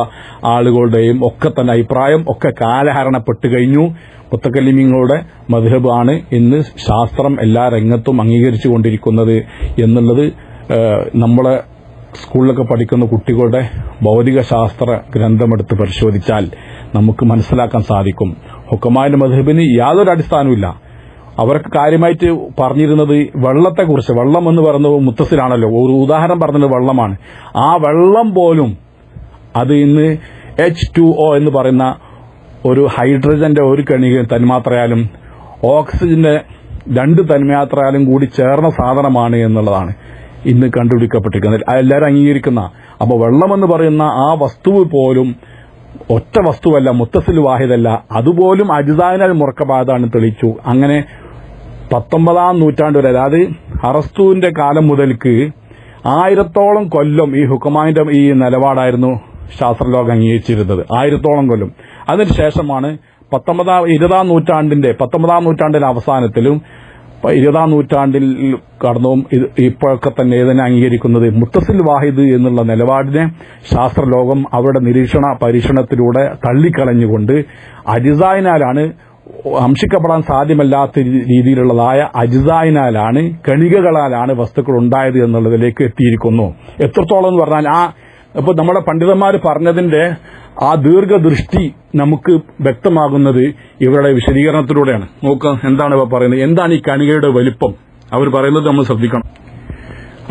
ആളുകളുടെയും ഒക്കെ തന്നെ അഭിപ്രായം ഒക്കെ കാലഹരണപ്പെട്ടു കഴിഞ്ഞു. മുത്തക്കല്ലിമീങ്ങളുടെ മദ്ഹബ് ആണ് ഇന്ന് ശാസ്ത്രം എല്ലാ രംഗത്തും അംഗീകരിച്ചുകൊണ്ടിരിക്കുന്നത് എന്നുള്ളത് നമ്മളെ സ്കൂളിലൊക്കെ പഠിക്കുന്ന കുട്ടികളുടെ ഭൗതിക ശാസ്ത്ര ഗ്രന്ഥമെടുത്ത് പരിശോധിച്ചാൽ നമുക്ക് മനസ്സിലാക്കാൻ സാധിക്കും. ഹുക്കമാന്റെ മദ്ഹബിന് യാതൊരു അടിസ്ഥാനവുമില്ല. അവർക്ക് കാര്യമായിട്ട് പറഞ്ഞിരുന്നത് വെള്ളത്തെക്കുറിച്ച്. വെള്ളം എന്ന് പറയുന്നത് മുത്തസിലാണല്ലോ, ഒരു ഉദാഹരണം പറഞ്ഞത് വെള്ളമാണ്. ആ വെള്ളം പോലും അത് ഇന്ന് H2O എന്ന് പറയുന്ന ഒരു ഹൈഡ്രജന്റെ ഒരു കണിക തന്മാത്രയാലും ഓക്സിജന്റെ 2 തന്മാത്രയാലും കൂടി ചേർന്ന സാധനമാണ് എന്നുള്ളതാണ് ഇന്ന് കണ്ടുപിടിക്കപ്പെട്ടിരിക്കുന്നത്. എല്ലാവരും അംഗീകരിക്കുന്ന അപ്പോൾ വെള്ളമെന്ന് പറയുന്ന ആ വസ്തു പോലും ഒറ്റ വസ്തുവല്ല, മുത്തസിൽ വാഹിദല്ല, അതുപോലും അജ്സാഇനാൽ മുറക്കബാദാണ് തെളിയിച്ചു. അങ്ങനെ 19-ാം നൂറ്റാണ്ട് വരെ, അതായത് അറസ്തുവിന്റെ കാലം മുതൽക്ക് 1000-ഓളം കൊല്ലം ഈ ഹുക്കമാന്റെ ഈ നിലപാടായിരുന്നു ശാസ്ത്രലോകം അംഗീകരിച്ചിരുന്നത്. 1000-ഓളം കൊല്ലം. അതിനുശേഷമാണ് 19-ാം നൂറ്റാണ്ടിന്റെ അവസാനത്തിലും 20-ാം നൂറ്റാണ്ടിൽ കടന്നും ഇപ്പോഴൊക്കെ തന്നെ ഇതിനെ അംഗീകരിക്കുന്നത് മുത്തസിൽ വാഹിദ് എന്നുള്ള നിലപാടിനെ ശാസ്ത്രലോകം അവരുടെ നിരീക്ഷണ പരീക്ഷണത്തിലൂടെ തള്ളിക്കളഞ്ഞുകൊണ്ട് അജ്സാഇനാലാണ്, അംശിക്കപ്പെടാൻ സാധ്യമല്ലാത്ത രീതിയിലുള്ളതായ അജ്സാഇനാലാണ്, കണികകളാലാണ് വസ്തുക്കൾ ഉണ്ടായത് എന്നുള്ളതിലേക്ക് എത്തിയിരിക്കുന്നു. എത്രത്തോളം എന്ന് പറഞ്ഞാൽ ഇപ്പൊ നമ്മുടെ പണ്ഡിതന്മാർ പറഞ്ഞതിന്റെ ആ ദീർഘദൃഷ്ടി നമുക്ക് വ്യക്തമാകുന്നത് ഇവരുടെ വിശദീകരണത്തിലൂടെയാണ്. നോക്കാം എന്താണ് ഇവ പറയുന്നത്, എന്താണ് ഈ കണികയുടെ വലിപ്പം. അവർ പറയുന്നത് നമ്മൾ ശ്രദ്ധിക്കണം.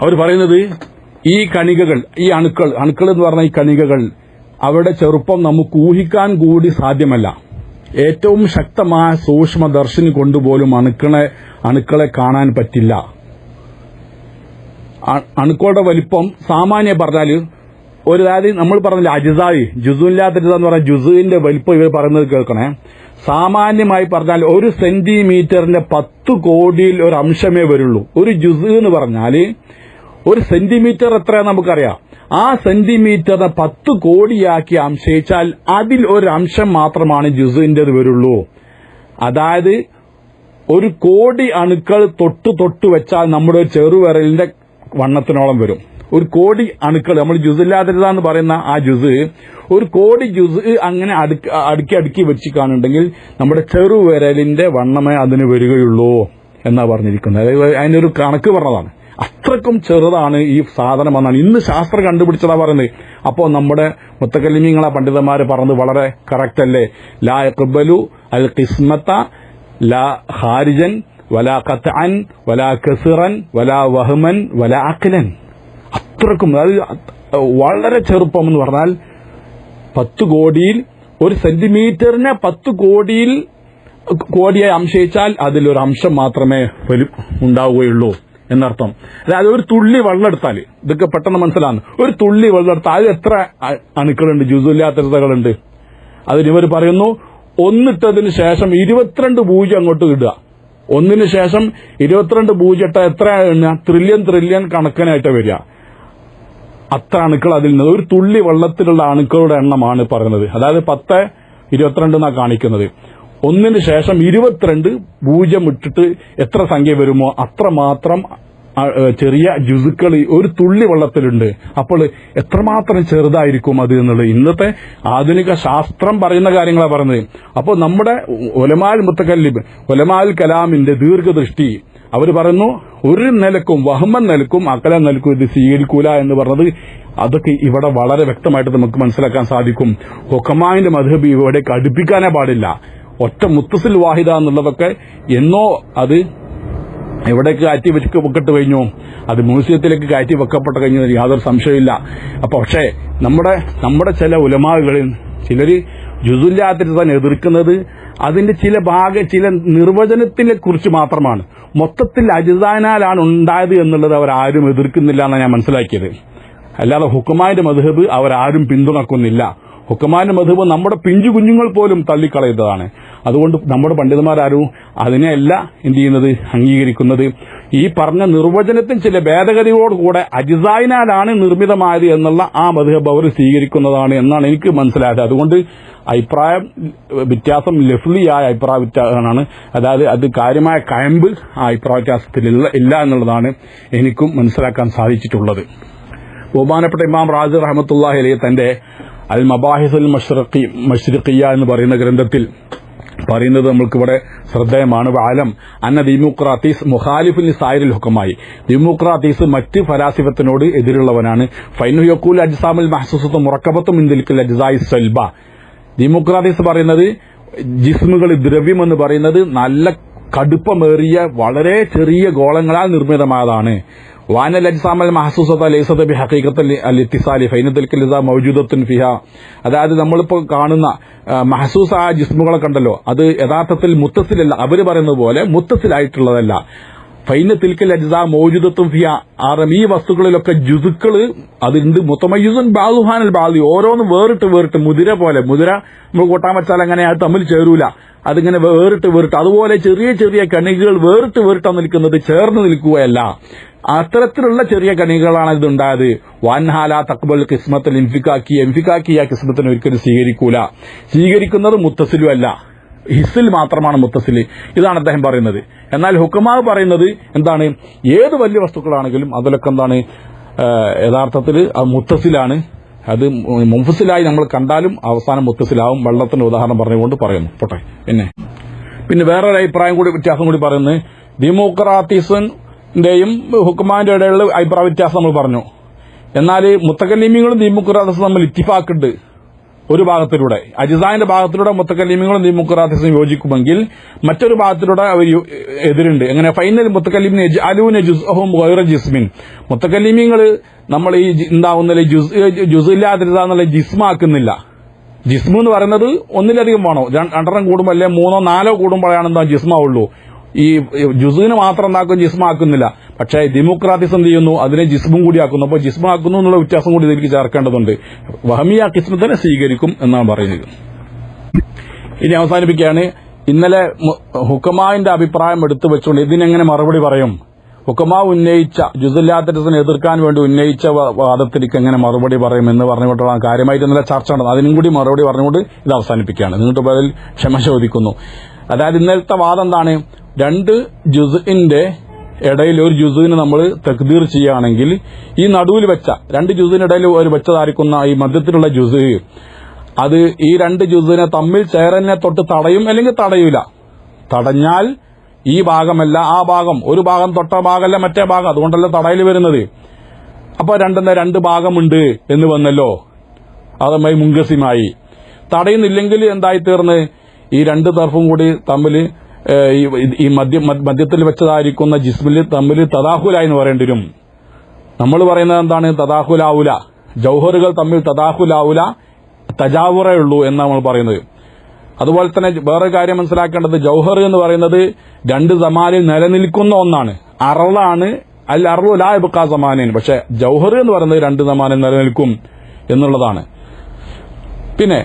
അവർ പറയുന്നത് ഈ കണികകൾ, ഈ അണുക്കൾ എന്ന് പറഞ്ഞ ഈ കണികകൾ, അവരുടെ ചെറുപ്പം നമുക്ക് ഊഹിക്കാൻ കൂടി സാധ്യമല്ല. ഏറ്റവും ശക്തമായ സൂക്ഷ്മദർശിനി കൊണ്ടുപോലും അണുക്കളെ കാണാൻ പറ്റില്ല. അണുക്കളുടെ വലിപ്പം സാമാന്യം പറഞ്ഞാൽ അതായത് നമ്മൾ പറഞ്ഞില്ല അജ്സായി, ജുസുല്ലാത്ത എന്ന് പറഞ്ഞാൽ ജുസുവിന്റെ വലിപ്പം ഇവർ പറയുന്നത് കേൾക്കണേ. സാമാന്യമായി പറഞ്ഞാൽ 1 സെന്റിമീറ്ററിന്റെ 10 കോടിയിൽ ഒരു അംശമേ വരുള്ളൂ. ഒരു ജുസ് എന്ന് പറഞ്ഞാൽ 1 സെന്റിമീറ്റർ എത്രയാ നമുക്കറിയാം. ആ സെന്റിമീറ്ററിനെ 10 കോടിയാക്കി അംശിച്ചാൽ അതിൽ ഒരു അംശം മാത്രമാണ് ജുസുവിന്റേത് വരുള്ളൂ. അതായത് 1 കോടി അണുക്കൾ തൊട്ട് വെച്ചാൽ നമ്മുടെ ഒരു ചെറുവിരലിന്റെ വണ്ണത്തിനോളം വരും. 1 കോടി അണുക്കൾ, നമ്മൾ ജുസില്ലാതിരുതാന്ന് പറയുന്ന ആ ജുസ്, 1 കോടി ജുസ് അങ്ങനെ അടുക്കി വെച്ച് കാണുന്നുണ്ടെങ്കിൽ നമ്മുടെ ചെറുവിരലിന്റെ വണ്ണമേ അതിന് വരികയുള്ളൂ എന്നാ പറഞ്ഞിരിക്കുന്നത്. അതായത് അതിനൊരു കണക്ക് പറഞ്ഞതാണ്. അത്രക്കും ചെറുതാണ് ഈ സാധനം എന്നാണ് ഇന്ന് ശാസ്ത്രം കണ്ടുപിടിച്ചതാ പറയുന്നത്. അപ്പോൾ നമ്മുടെ മുത്തക്കല്ലിമീങ്ങളെ പണ്ഡിതന്മാര് പറഞ്ഞത് വളരെ കറക്റ്റ് അല്ലേ? ലാ യഖ്ബലു അൽ ഖിസ്മത ലാ ഖാരിജൻ വലാ ഖത്അൻ വലാ കസ്റൻ വലാ വഹ്മൻ വലാ അഖ്ലൻ. അത്രക്കും, അതായത് വളരെ ചെറുപ്പം എന്ന് പറഞ്ഞാൽ 10 കോടിയിൽ 1 സെന്റിമീറ്ററിനെ 10 കോടിയായി അംശിച്ചാൽ അതിലൊരു അംശം മാത്രമേ ഉണ്ടാവുകയുള്ളൂ എന്നർത്ഥം. അതായത് ഒരു തുള്ളി വെള്ളം എടുത്താൽ, ഇതൊക്കെ പെട്ടെന്ന് മനസ്സിലാണ്, ഒരു തുള്ളി വെള്ളം എടുത്താൽ അത് എത്ര അണുക്കളുണ്ട്, ജുസുല്ലാത്തകളുണ്ട്. അതിനിവർ പറയുന്നു 1 ഇട്ടതിന് ശേഷം 22 പൂജ്യം അങ്ങോട്ട് ഇടുക. 1 ശേഷം 22 പൂജ്യം ഇട്ട എത്ര ട്രില്യൺ കണക്കിനായിട്ട് വരിക. അത്ര അണുക്കൾ അതിൽ നിന്ന്, ഒരു തുള്ളി വെള്ളത്തിലുള്ള അണുക്കളുടെ എണ്ണമാണ് പറയുന്നത്. അതായത് 10-22 എന്നാ കാണിക്കുന്നത്. 1 ശേഷം 22 പൂജ്യം ഇട്ടിട്ട് എത്ര സംഖ്യ വരുമോ അത്രമാത്രം ചെറിയ ജുസുക്കൾ ഒരു തുള്ളി വെള്ളത്തിലുണ്ട്. അപ്പോൾ എത്രമാത്രം ചെറുതായിരിക്കും അത് എന്നുള്ളത് ഇന്നത്തെ ആധുനിക ശാസ്ത്രം പറയുന്ന കാര്യങ്ങളാണ് പറയുന്നത്. അപ്പോൾ നമ്മുടെ ഉലമാൽ മുത്തക്കല്ലിം, ഉലമാൽ കലാമിന്റെ ദീർഘദൃഷ്ടി അവർ പറയുന്നു ഒരു നിലക്കും, വഹ്മൻ നിലക്കും അക്കല നിലക്കും ഇത് സ്വീകരിക്കൂല എന്ന് പറഞ്ഞത്, അതൊക്കെ ഇവിടെ വളരെ വ്യക്തമായിട്ട് നമുക്ക് മനസ്സിലാക്കാൻ സാധിക്കും. ഹുക്കമാന്റെ മദ്ഹബ് ഇവിടേക്ക് അടുപ്പിക്കാനേ പാടില്ല. ഒറ്റ മുത്തസിൽ വാഹിദ എന്നുള്ളതൊക്കെ എന്നോ അത് എവിടേക്ക് കയറ്റി വെക്കപ്പെട്ട് കഴിഞ്ഞു, അത് മ്യൂസിയത്തിലേക്ക് കയറ്റി വെക്കപ്പെട്ട് കഴിഞ്ഞതിൽ യാതൊരു സംശയമില്ല. പക്ഷേ നമ്മുടെ ചില ഉലമാകളിൽ ചിലർ ജുസുല്ലാത്തിൽ തന്നെ എതിർക്കുന്നത് അതിന്റെ ചില നിർവചനത്തിനെ കുറിച്ച് മാത്രമാണ്. മൊത്തത്തിൽ അജ്സാഇനാലാണ് ഉണ്ടായത് എന്നുള്ളത് അവരാരും എതിർക്കുന്നില്ല എന്നാണ് ഞാൻ മനസ്സിലാക്കിയത്. അല്ലാതെ ഹുക്കമാന്റെ മദ്ഹബ് അവരാരും പിന്തുണക്കുന്നില്ല. ഹുക്കമാന്റെ മദ്ഹബ് നമ്മുടെ പിഞ്ചു കുഞ്ഞുങ്ങൾ പോലും തള്ളിക്കളയുന്നതാണ്. അതുകൊണ്ട് നമ്മുടെ പണ്ഡിതന്മാരാരും അതിനെയല്ല എന്ത് ചെയ്യുന്നത്, അംഗീകരിക്കുന്നത്. ഈ പറഞ്ഞ നിർവചനത്തിൽ ചില ഭേദഗതിയോടുകൂടെ അജ്സാഇനാലാണ് നിർമ്മിതമായത് എന്നുള്ള ആ മദ്ഹബ് അവർ സ്വീകരിക്കുന്നതാണ് എന്നാണ് എനിക്ക് മനസ്സിലായത്. അതുകൊണ്ട് അഭിപ്രായം വ്യത്യാസം ലഫ്ലിയായ അഭിപ്രായ വ്യത്യാസമാണ്. അതായത് അത് കാര്യമായ കയമ്പ് ആ അഭിപ്രായ വ്യത്യാസത്തിൽ ഇല്ല എന്നുള്ളതാണ് എനിക്കും മനസ്സിലാക്കാൻ സാധിച്ചിട്ടുള്ളത്. ബഹുമാനപ്പെട്ട ഇമാം റാസി റഹ്മത്തുള്ളാഹി അലൈഹി തന്റെ അൽ മബാഹിസുൽ മശ്രിഖിയ്യ എന്ന് പറയുന്ന ഗ്രന്ഥത്തിൽ പറയുന്നത് നമ്മൾക്കിവിടെ ശ്രദ്ധേയമാണ്. വാലം അന്ന ദിമുഖ്രാത്തീസ് മുഖാലിഫുൽ ലിസായിരിൽ ഹുക്കമായി, ദിമുഖ്രാത്തീസ് മറ്റ് ഫലാസിഫത്തിനോട് എതിരുള്ളവനാണ്. ഫൈനു യഖൂൽ അജ്സാമുൽ മഹ്സൂസത്തു മുറക്കബത്തും മിൻ ദിൽക്കൽ അജ്സാഇ സൽബ. ദിമുഖ്രാത്തീസ് പറയുന്നത് ജിസ്മുകൾ, ദ്രവ്യം എന്ന് പറയുന്നത് നല്ല കടുപ്പമേറിയ വളരെ ചെറിയ ഗോളങ്ങളാൽ നിർമ്മിതമായതാണ്. വാനൽ അജ്സാമൽ മഹ്സൂസത ലൈസത ബിഹഖീഖത്തിൽ അൽ-ഇത്തിസാലി ഫൈന ദിൽക്കൽ ഇദാ മൗജൂദത്തുൻ ഫിഹാ. അതായത് നമ്മളിപ്പോൾ കാണുന്ന മഹ്സൂസ ആ ജിസ്മുകളെ കണ്ടല്ലോ, അത് യഥാർത്ഥത്തിൽ മുത്തസിലല്ല. അവർ പറയുന്നത് പോലെ മുത്തസിലായിട്ടുള്ളതല്ല. ഫൈന തിൽക്കൽ അജ്സാ മൗജൂദത്തും ഫിയ ആറം, ഈ വസ്തുക്കളിലൊക്കെ ജുസുക്കള് അതുണ്ട്. മുത്തമയ്യുസുൻ ബാദുഹാനൽ ബാദി, ഓരോന്ന് വേറിട്ട് മുതിര പോലെ, മുതിര നമ്മൾ കൂട്ടാൻ വെച്ചാൽ അങ്ങനെ അത് തമ്മിൽ ചേരൂല, അതിങ്ങനെ വേറിട്ട് അതുപോലെ ചെറിയ ചെറിയ കണികകൾ വേറിട്ട് നിൽക്കുന്നത് ചേർന്ന് നിൽക്കുകയല്ല. അത്തരത്തിലുള്ള ചെറിയ കണികളാണ് ഇതുണ്ടായത്. വൻഹാല തക്ബൽ കിസ്മത്തിൽ ഇൻഫിക്കാക്കി ആ കിസ്മത്തിന് ഒരിക്കലും സ്വീകരിക്കുന്നത് മുത്തസിലും അല്ല, ഹിസ്സിൽ മാത്രമാണ് മുത്തസിൽ. ഇതാണ് അദ്ദേഹം പറയുന്നത്. എന്നാൽ ഹുക്കമാവ് പറയുന്നത് എന്താണ്? ഏത് വലിയ വസ്തുക്കളാണെങ്കിലും അതിലൊക്കെ എന്താണ് യഥാർത്ഥത്തിൽ അത് മുത്തസിലാണ്. അത് മുൻഫസിലായി നമ്മൾ കണ്ടാലും അവസാനം മുത്തസിലാവും. വെള്ളത്തിന്റെ ഉദാഹരണം പറഞ്ഞുകൊണ്ട് പറയുന്നു. പോട്ടെ. പിന്നെ വേറൊരു അഭിപ്രായം കൂടി വ്യത്യാസം കൂടി പറയുന്നത്, ഡെമോക്രാത്തിസിന്റെയും ഹുക്കമാന്റെ ഇടയിലുള്ള അഭിപ്രായ വ്യത്യാസം നമ്മൾ പറഞ്ഞു. എന്നാൽ മുത്തക്കല്ലിമീങ്ങളും ഡെമോക്രാത്തിസും തമ്മിൽ ഇത്തിഫാക്കുണ്ട്. ഒരു ഭാഗത്തിലൂടെ അജിസാന്റെ ഭാഗത്തിലൂടെ മുത്തക്കല്ലിമീങ്ങളും ഡെമോക്രാത്തിസും യോജിക്കുമെങ്കിൽ മറ്റൊരു ഭാഗത്തിലൂടെ അവർ എതിരുണ്ട്. എങ്ങനെ? ഫൈനൽ മുത്തക്കല്ലിമിൻ യജ്അലൂന ജുസ്അഹും ഗൈറ ജിസ്മിൻ, മുത്തക്കല്ലിമീങ്ങൾ നമ്മൾ ഈ ഉണ്ടാവുന്ന ജുസില്ലാതിരുന്നുള്ള ജിസ്മാക്കുന്നില്ല. ജിസ്മു എന്ന് പറയുന്നത് ഒന്നിലധികം വേണോ, രണ്ടെണ്ണം കൂടുമ്പോൾ അല്ലെ മൂന്നോ നാലോ കൂടുമ്പോഴാണ് എന്താ ജിസ്മാവുള്ളൂ. ഈ ജുസിന് മാത്രം എന്താക്കും, ജിസ്മാക്കുന്നില്ല. പക്ഷേ ഡെമോക്രാത്തിസ് എന്ത് ചെയ്യുന്നു? അതിനെ ജിസ്മും കൂടി ആക്കുന്നു. അപ്പോൾ ജിസ്മാക്കുന്നു എന്നുള്ള വ്യത്യാസം കൂടി ഇതിലേക്ക് ചേർക്കേണ്ടതുണ്ട്. വഹമിയ കിസ്മത്തിനെ സ്വീകരിക്കും എന്നാണ് പറയുന്നത്. ഇനി അവസാനിപ്പിക്കുകയാണ്. ഇന്നലെ ഹുക്കമാവിന്റെ അഭിപ്രായം എടുത്തു വെച്ചുകൊണ്ട് ഇതിനെങ്ങനെ മറുപടി പറയും? ഹുക്കമാവ് ഉന്നയിച്ച ജുസില്ലാത്തരസിനെ എതിർക്കാൻ വേണ്ടി ഉന്നയിച്ച വാദത്തിലേക്ക് എങ്ങനെ മറുപടി പറയും എന്ന് പറഞ്ഞുകൊണ്ടുള്ള കാര്യമായിട്ട് ഇന്നലെ ചർച്ച നടന്നു. അതിനും കൂടി മറുപടി പറഞ്ഞുകൊണ്ട് ഇത് അവസാനിപ്പിക്കുകയാണ്. നിങ്ങളുടെ പേരിൽ ക്ഷമ ചോദിക്കുന്നു. അതായത് ഇന്നലത്തെ വാദം എന്താണ്? രണ്ട് ജുസിന്റെ ഇടയിൽ ഒരു ജുസിന് നമ്മൾ തക്ദീർ ചെയ്യുകയാണെങ്കിൽ ഈ നടുവിൽ വെച്ച രണ്ട് ജുസിനിടയിൽ ഒരു വെച്ചതായിരിക്കുന്ന ഈ മധ്യത്തിലുള്ള ജുസ് അത് ഈ രണ്ട് ജുസിനെ തമ്മിൽ ചേരനെ തൊട്ട് തടയും അല്ലെങ്കിൽ തടയൂല. തടഞ്ഞാൽ ഈ ഭാഗമല്ല ആ ഭാഗം, ഒരു ഭാഗം തൊട്ട ഭാഗമല്ല മറ്റേ ഭാഗം, അതുകൊണ്ടല്ല തടയിൽ വരുന്നത്. അപ്പൊ രണ്ട് ഭാഗമുണ്ട് എന്ന് വന്നല്ലോ, അതുമായി മുൻകസിമായി. തടയുന്നില്ലെങ്കിൽ എന്തായി തീർന്ന് ഈ രണ്ട് തർഫും കൂടി തമ്മിൽ ഈ മധ്യത്തിൽ വെച്ചതായിരിക്കുന്ന ജിസ്മിൽ തമ്മിൽ തദാഹുലായി എന്ന് പറയേണ്ടി വരും. നമ്മൾ പറയുന്നത് എന്താണ്? തദാഹുലാവൂല, ജൗഹറുകൾ തമ്മിൽ തദാഹുലാവൂല, തജാവുറേ ഉള്ളൂ എന്നാണ് നമ്മൾ പറയുന്നത്. അതുപോലെ തന്നെ വേറെ കാര്യം മനസ്സിലാക്കേണ്ടത്, ജൗഹർ എന്ന് പറയുന്നത് രണ്ട് സമാനിൽ നിലനിൽക്കുന്ന ഒന്നാണ്. അറളാണ് അൽ അറളു ലാ ഇബ്ഖാ സമാനൻ. പക്ഷെ ജൗഹർ എന്ന് പറയുന്നത് രണ്ട് സമാനിൽ നിലനിൽക്കും എന്നുള്ളതാണ്. പിന്നെ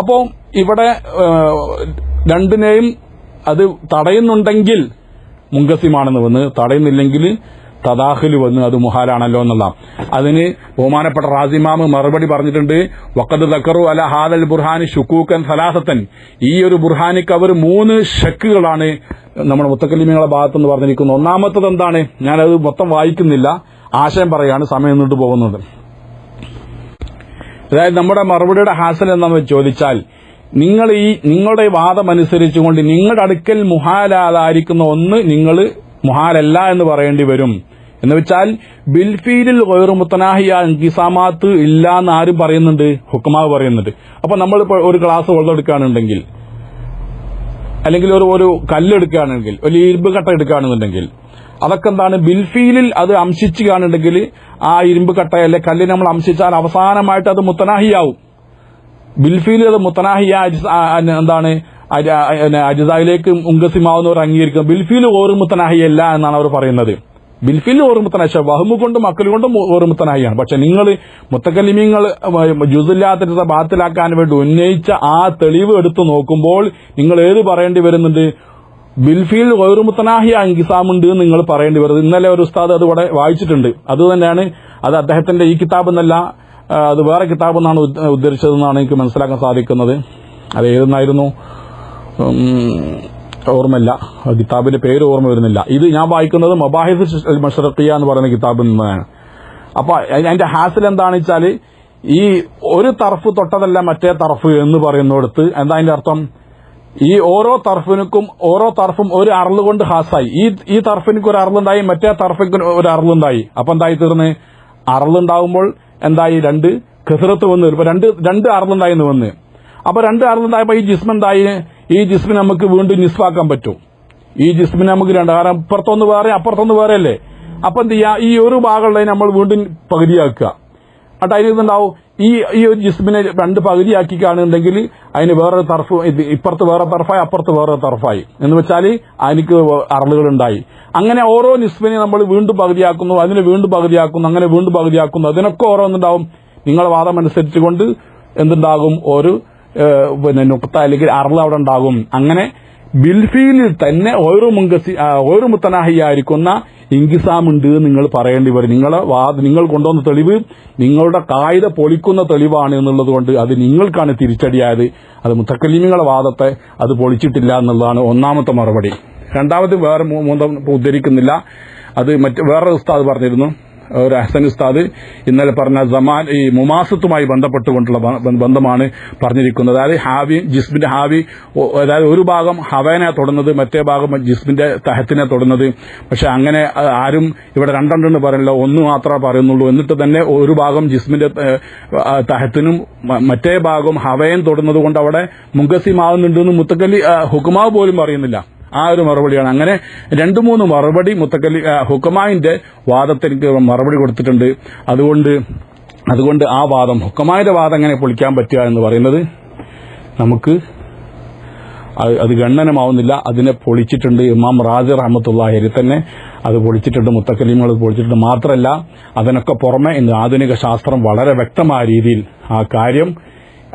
അപ്പോ ഇവിടെ രണ്ടിനെയും അത് തടയുന്നുണ്ടെങ്കിൽ മുൻകസിമാണെന്ന് വന്ന്, തടയുന്നില്ലെങ്കിൽ തദാഖുൽ വന്ന് അത് മുഹാലാണല്ലോ എന്നുള്ള. അതിന് ബഹുമാനപ്പെട്ട റാസിമാമ് മറുപടി പറഞ്ഞിട്ടുണ്ട്. വഖദ് ദക്കറു അല ഹാദൽ ബുർഹാനി ശുക്കൂക്കൻ സലാസത്തൻ, ഈ ഒരു ബുർഹാനിക്ക് അവർ 3 ഷക്കുകളാണ് നമ്മുടെ മുത്തക്കല്ലിമീങ്ങളുടെ ഭാഗത്തുനിന്ന് പറഞ്ഞിരിക്കുന്നത്. ഒന്നാമത്തത് എന്താണ്? ഞാനത് മൊത്തം വായിക്കുന്നില്ല, ആശയം പറയാണ്, സമയം നിന്നിട്ട് പോകുന്നത്. അതായത് നമ്മുടെ മറുപടിയുടെ ഹാസൽ എന്താണെന്ന് ചോദിച്ചാൽ, നിങ്ങളുടെ വാദമനുസരിച്ചുകൊണ്ട് നിങ്ങളുടെ അടുക്കൽ മുഹാലായിരിക്കുന്ന ഒന്ന് നിങ്ങൾ മുഹാലല്ല എന്ന് പറയേണ്ടി വരും. എന്ന് വെച്ചാൽ ബിൽഫീലിൽ ഗൈറു മുത്തനാഹിയ ഇൻകിസാമാത്ത് ഇല്ല എന്ന് ആരും പറയുന്നുണ്ട്? ഹുക്കമാവ് പറയുന്നുണ്ട്. അപ്പൊ നമ്മളിപ്പോൾ ഒരു ഗ്ലാസ് വെള്ളം എടുക്കുകയാണെന്നുണ്ടെങ്കിൽ, അല്ലെങ്കിൽ ഒരു കല്ലെടുക്കുകയാണെങ്കിൽ, ഒരു ഇരുമ്പ് കട്ട എടുക്കുകയാണെന്നുണ്ടെങ്കിൽ, അതൊക്കെ എന്താണ്? ബിൽഫീലിൽ അത് അംശിച്ച് കാണുന്നുണ്ടെങ്കിൽ ആ ഇരുമ്പ് കട്ടയല്ലേ കല്ലിനെ നമ്മൾ അംശിച്ചാൽ അവസാനമായിട്ട് അത് മുത്തനാഹിയാവും. ബിൽഫീൽ അത് മുത്തനാഹിയ എന്താണ് അജിസായിലേക്ക് മുൻകസിമാവുന്നവർ അംഗീകരിക്കും. ബിൽഫീൽ ഓർ മുത്തനാഹിയല്ല എന്നാണ് അവർ പറയുന്നത്. ബിൽഫീൽ ഓർ മുത്തനാഹി, വഹ്മു കൊണ്ടും അക്കൽ കൊണ്ടും ഓർ മുത്തനാഹിയാണ്. പക്ഷെ നിങ്ങൾ മുത്തക്കല്ലിമീങ്ങൾ ജുസില്ലാത്ത ബാത്തിലാക്കാൻ വേണ്ടി ഉന്നയിച്ച ആ തെളിവ് എടുത്തു നോക്കുമ്പോൾ നിങ്ങൾ ഏത് പറയേണ്ടി വരുന്നുണ്ട്? ബിൽഫീൽ ഗൈറു മുത്തനാഹിയ ഇൻകിസാമുണ്ട് എന്ന് നിങ്ങൾ പറയേണ്ടി വരുന്നത്. ഇന്നലെ ഒരു ഉസ്താദ് അത് ഇവിടെ വായിച്ചിട്ടുണ്ട്. അത് തന്നെയാണ്, അത് അദ്ദേഹത്തിന്റെ ഈ കിതാബ് എന്നല്ല, അത് വേറെ കിതാബ് എന്നാണ് ഉദ്ധരിച്ചതെന്നാണ് എനിക്ക് മനസ്സിലാക്കാൻ സാധിക്കുന്നത്. അത് ഏതെന്നായിരുന്നു ഓർമ്മയില്ല, കിതാബിന്റെ പേര് ഓർമ്മ വരുന്നില്ല. ഇത് ഞാൻ വായിക്കുന്നത് മബാഹിസ് അൽ മഷ്റഖിയ എന്ന് പറയുന്ന കിതാബിൽ നിന്നാണ്. അപ്പൊ അതിന്റെ ഹാസിൽ എന്താണെന്ന് വെച്ചാൽ, ഈ ഒരു തർഫ് തൊട്ടതല്ല മറ്റേ തർഫ് എന്ന് പറയുന്നിടത്ത് എന്താ അതിന്റെ അർത്ഥം? ഈ ഓരോ തർഫും ഒരു അറള് കൊണ്ട് ഹാസായി. ഈ തർഫിനിക്ക് ഒരു അറളുണ്ടായി, മറ്റേ തർഫിക്ക് ഒരു അറളുണ്ടായി. അപ്പൊ എന്തായി തീർന്ന്? അറളുണ്ടാവുമ്പോൾ എന്തായി? രണ്ട് കസറത്ത് വന്ന്, ഇപ്പൊ രണ്ട് അറളുണ്ടായി എന്ന് വന്ന്. അപ്പൊ രണ്ട് അറളുണ്ടായപ്പോ ഈ ജിസ്മ എന്തായി? ഈ ജിസ്മിനെ നമുക്ക് വീണ്ടും നിസ്ഫാക്കാൻ പറ്റും. ഈ ജിസ്മിനെ നമുക്ക് രണ്ട്, കാരണം ഇപ്പുറത്തൊന്ന് വേറെ അപ്പുറത്തൊന്ന് വേറെ അല്ലേ. അപ്പൊ എന്ത് ചെയ്യാ? ഈ ഒരു ഭാഗമുള്ളതിനെ നമ്മൾ വീണ്ടും പകുതിയാക്കുക. എന്നിട്ട് അതിൽ ഇതുണ്ടാവും ഈ ഒരു ജിസ്മിനെ 2 പകുതിയാക്കി കാണുന്നുണ്ടെങ്കിൽ അതിന് വേറൊരു തർഫ്, ഇപ്പുറത്ത് വേറെ തർഫായി അപ്പുറത്ത് വേറെ തർഫായി എന്ന് വെച്ചാൽ അതിനക്ക് അറളുകളുണ്ടായി. അങ്ങനെ ഓരോ നിസ്ബിനെ നമ്മൾ വീണ്ടും പകുതിയാക്കുന്നു, അതിനെ വീണ്ടും പകുതിയാക്കുന്നു, അങ്ങനെ വീണ്ടും പകുതിയാക്കുന്നു. അതിനൊക്കെ ഓരോന്നുണ്ടാവും. നിങ്ങളെ വാദം അനുസരിച്ചുകൊണ്ട് എന്തുണ്ടാകും, ഒരു നുക്ത അല്ലെങ്കിൽ അറള് അവിടെ ഉണ്ടാകും. അങ്ങനെ ബിൽഫീലിൽ തന്നെ ഓരോ മുത്തനാഹിയായിരിക്കുന്ന ഇൻകിസാമുണ്ട് നിങ്ങൾ പറയേണ്ടി വരും. നിങ്ങൾ കൊണ്ടുവന്ന തെളിവ് നിങ്ങളുടെ കായിക പൊളിക്കുന്ന തെളിവാണ് എന്നുള്ളത് കൊണ്ട് അത് നിങ്ങൾക്കാണ് തിരിച്ചടിയായത്. അത് മുത്തക്കല്ലിമിങ്ങളുടെ വാദത്തെ അത് പൊളിച്ചിട്ടില്ല എന്നുള്ളതാണ് ഒന്നാമത്തെ മറുപടി. രണ്ടാമത് വേറെ ഉദ്ധരിക്കുന്നില്ല. അത് വേറെ ഉസ്താദ് പറഞ്ഞിരുന്നു, ഒരു ഹസൻ ഉസ്താദ് ഇന്നലെ പറഞ്ഞ സമാൻ ഈ മുമാസത്തുമായി ബന്ധപ്പെട്ടുകൊണ്ടുള്ള ബന്ധമാണ് പറഞ്ഞിരിക്കുന്നത്. അതായത് ജിസ്മിന്റെ ഹാവി, അതായത് ഒരു ഭാഗം ഹവേനെ തൊടുന്നത്, മറ്റേ ഭാഗം ജിസ്മിന്റെ തഹത്തിനെ തൊടുന്നത്. പക്ഷെ അങ്ങനെ ആരും ഇവിടെ രണ്ടെണ്ണെന്ന് പറയില്ല, ഒന്ന് മാത്രമേ പറയുന്നുള്ളൂ. എന്നിട്ട് തന്നെ ഒരു ഭാഗം ജിസ്മിന്റെ തഹത്തിനും മറ്റേ ഭാഗം ഹവയൻ തൊടുന്നത് കൊണ്ട് അവിടെ മുങ്കസിമാവുന്നുണ്ടെന്ന് മുത്തക്കല്ലി ഹുക്കുമാവ് പോലും പറയുന്നില്ല. ആ ഒരു മറുപടിയാണ്. അങ്ങനെ 2-3 മറുപടി മുത്തക്കല്ലി ഹുക്കമായിന്റെ വാദത്തിലേക്ക് മറുപടി കൊടുത്തിട്ടുണ്ട്. അതുകൊണ്ട് ആ വാദം, ഹുക്കമായിന്റെ വാദം എങ്ങനെ പൊളിക്കാൻ പറ്റുക എന്ന് പറയുന്നത് നമുക്ക് അത് ഗണ്ണനമാവുന്നില്ല. അതിനെ പൊളിച്ചിട്ടുണ്ട് ഇമാം റാസി റഹ്മത്തുള്ളാഹി തന്നെ അത് പൊളിച്ചിട്ടുണ്ട്, മുത്തക്കല്ലിമുകൾ പൊളിച്ചിട്ടുണ്ട്. മാത്രമല്ല അതിനൊക്കെ പുറമെ ഇന്ന് ആധുനിക ശാസ്ത്രം വളരെ വ്യക്തമായ രീതിയിൽ ആ കാര്യം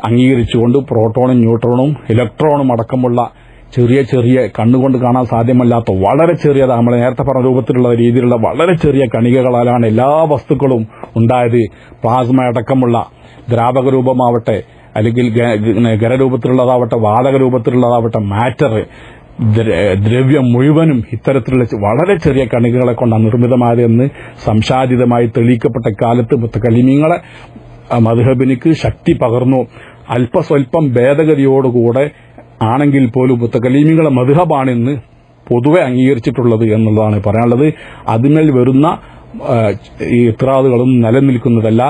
അംഗീകരിച്ചുകൊണ്ട് പ്രോട്ടോണും ന്യൂട്രോണും ഇലക്ട്രോണും അടക്കമുള്ള ചെറിയ കണ്ണുകൊണ്ട് കാണാൻ സാധ്യമല്ലാത്ത വളരെ ചെറിയ, നമ്മൾ നേരത്തെ പറഞ്ഞ രൂപത്തിലുള്ള രീതിയിലുള്ള വളരെ ചെറിയ കണികകളാലാണ് എല്ലാ വസ്തുക്കളും ഉണ്ടായത്. പ്ലാസ്മ അടക്കമുള്ള ദ്രാവക രൂപമാവട്ടെ, അല്ലെങ്കിൽ ഖരരൂപത്തിലുള്ളതാവട്ടെ, വാതക രൂപത്തിലുള്ളതാവട്ടെ, മാറ്റർ, ദ്രവ്യം മുഴുവനും ഇത്തരത്തിലുള്ള വളരെ ചെറിയ കണികകളെ കൊണ്ടാണ് നിർമ്മിതമായതെന്ന് സംശാദിതമായി തെളിയിക്കപ്പെട്ട കാലത്ത് മുത്തക്കല്ലിമീങ്ങളെ മദ്ഹബിനിക്ക് ശക്തി പകർന്നു. അല്പസ്വല്പം ഭേദഗതിയോടുകൂടെ ആണെങ്കിൽ പോലും മുത്തക്കല്ലിമീങ്ങളെ മദ്ഹബാണെന്ന് പൊതുവെ അംഗീകരിച്ചിട്ടുള്ളത് എന്നുള്ളതാണ് പറയാനുള്ളത്. അതിന്മേൽ വരുന്ന ഈ ഇത്രാദുകളും നിലനിൽക്കുന്നതല്ല,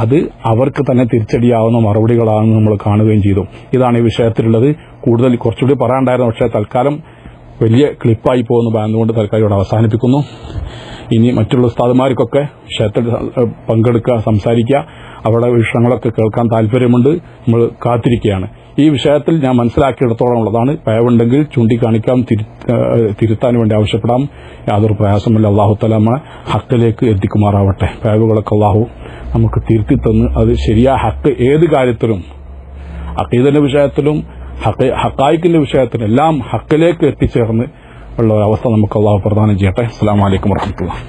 അത് അവർക്ക് തന്നെ തിരിച്ചടിയാവുന്ന മറുപടികളാണെന്ന് നമ്മൾ കാണുകയും ചെയ്തു. ഇതാണ് ഈ വിഷയത്തിലുള്ളത്. കൂടുതൽ കുറച്ചുകൂടി പറയാനുണ്ടായിരുന്നു, പക്ഷേ തൽക്കാലം വലിയ ക്ലിപ്പായി പോകുന്നു. അതുകൊണ്ട് തൽക്കാലം ഇവിടെ അവസാനിപ്പിക്കുന്നു. ഇനി മറ്റുള്ള ഉസ്താദുമാർക്കൊക്കെ വിഷയത്തിൽ പങ്കെടുക്കുക, സംസാരിക്കുക, അവിടെ വിഷയങ്ങളൊക്കെ കേൾക്കാൻ താല്പര്യമുണ്ട്. നമ്മൾ കാത്തിരിക്കുകയാണ്. ഈ വിഷയത്തിൽ ഞാൻ മനസ്സിലാക്കിയിടത്തോളം ഉള്ളതാണ്. ഭയമുണ്ടെങ്കിൽ ചൂണ്ടിക്കാണിക്കാം, തിരുത്താൻ വേണ്ടി ആവശ്യപ്പെടാം. യാതൊരു പ്രയാസമില്ല. അള്ളാഹു തആല നമ്മളെ ഹക്കിലേക്ക് എത്തിക്കുമാറാവട്ടെ. ഭയവുകളൊക്കെ അള്ളാഹു നമുക്ക് തിരുത്തി തന്ന് അത് ശരിയായ ഹക്ക് ഏത് കാര്യത്തിലും, അഖീദന്റെ വിഷയത്തിലും ഹഖായിഖിന്റെ വിഷയത്തിലും എല്ലാം ഹക്കിലേക്ക് എത്തിച്ചേർന്ന് ഉള്ള അവസ്ഥ നമുക്ക് അള്ളാഹു പ്രദാനം ചെയ്യട്ടെ. അസ്സലാമു അലൈക്കും വറഹ്മത്തുള്ളാഹി.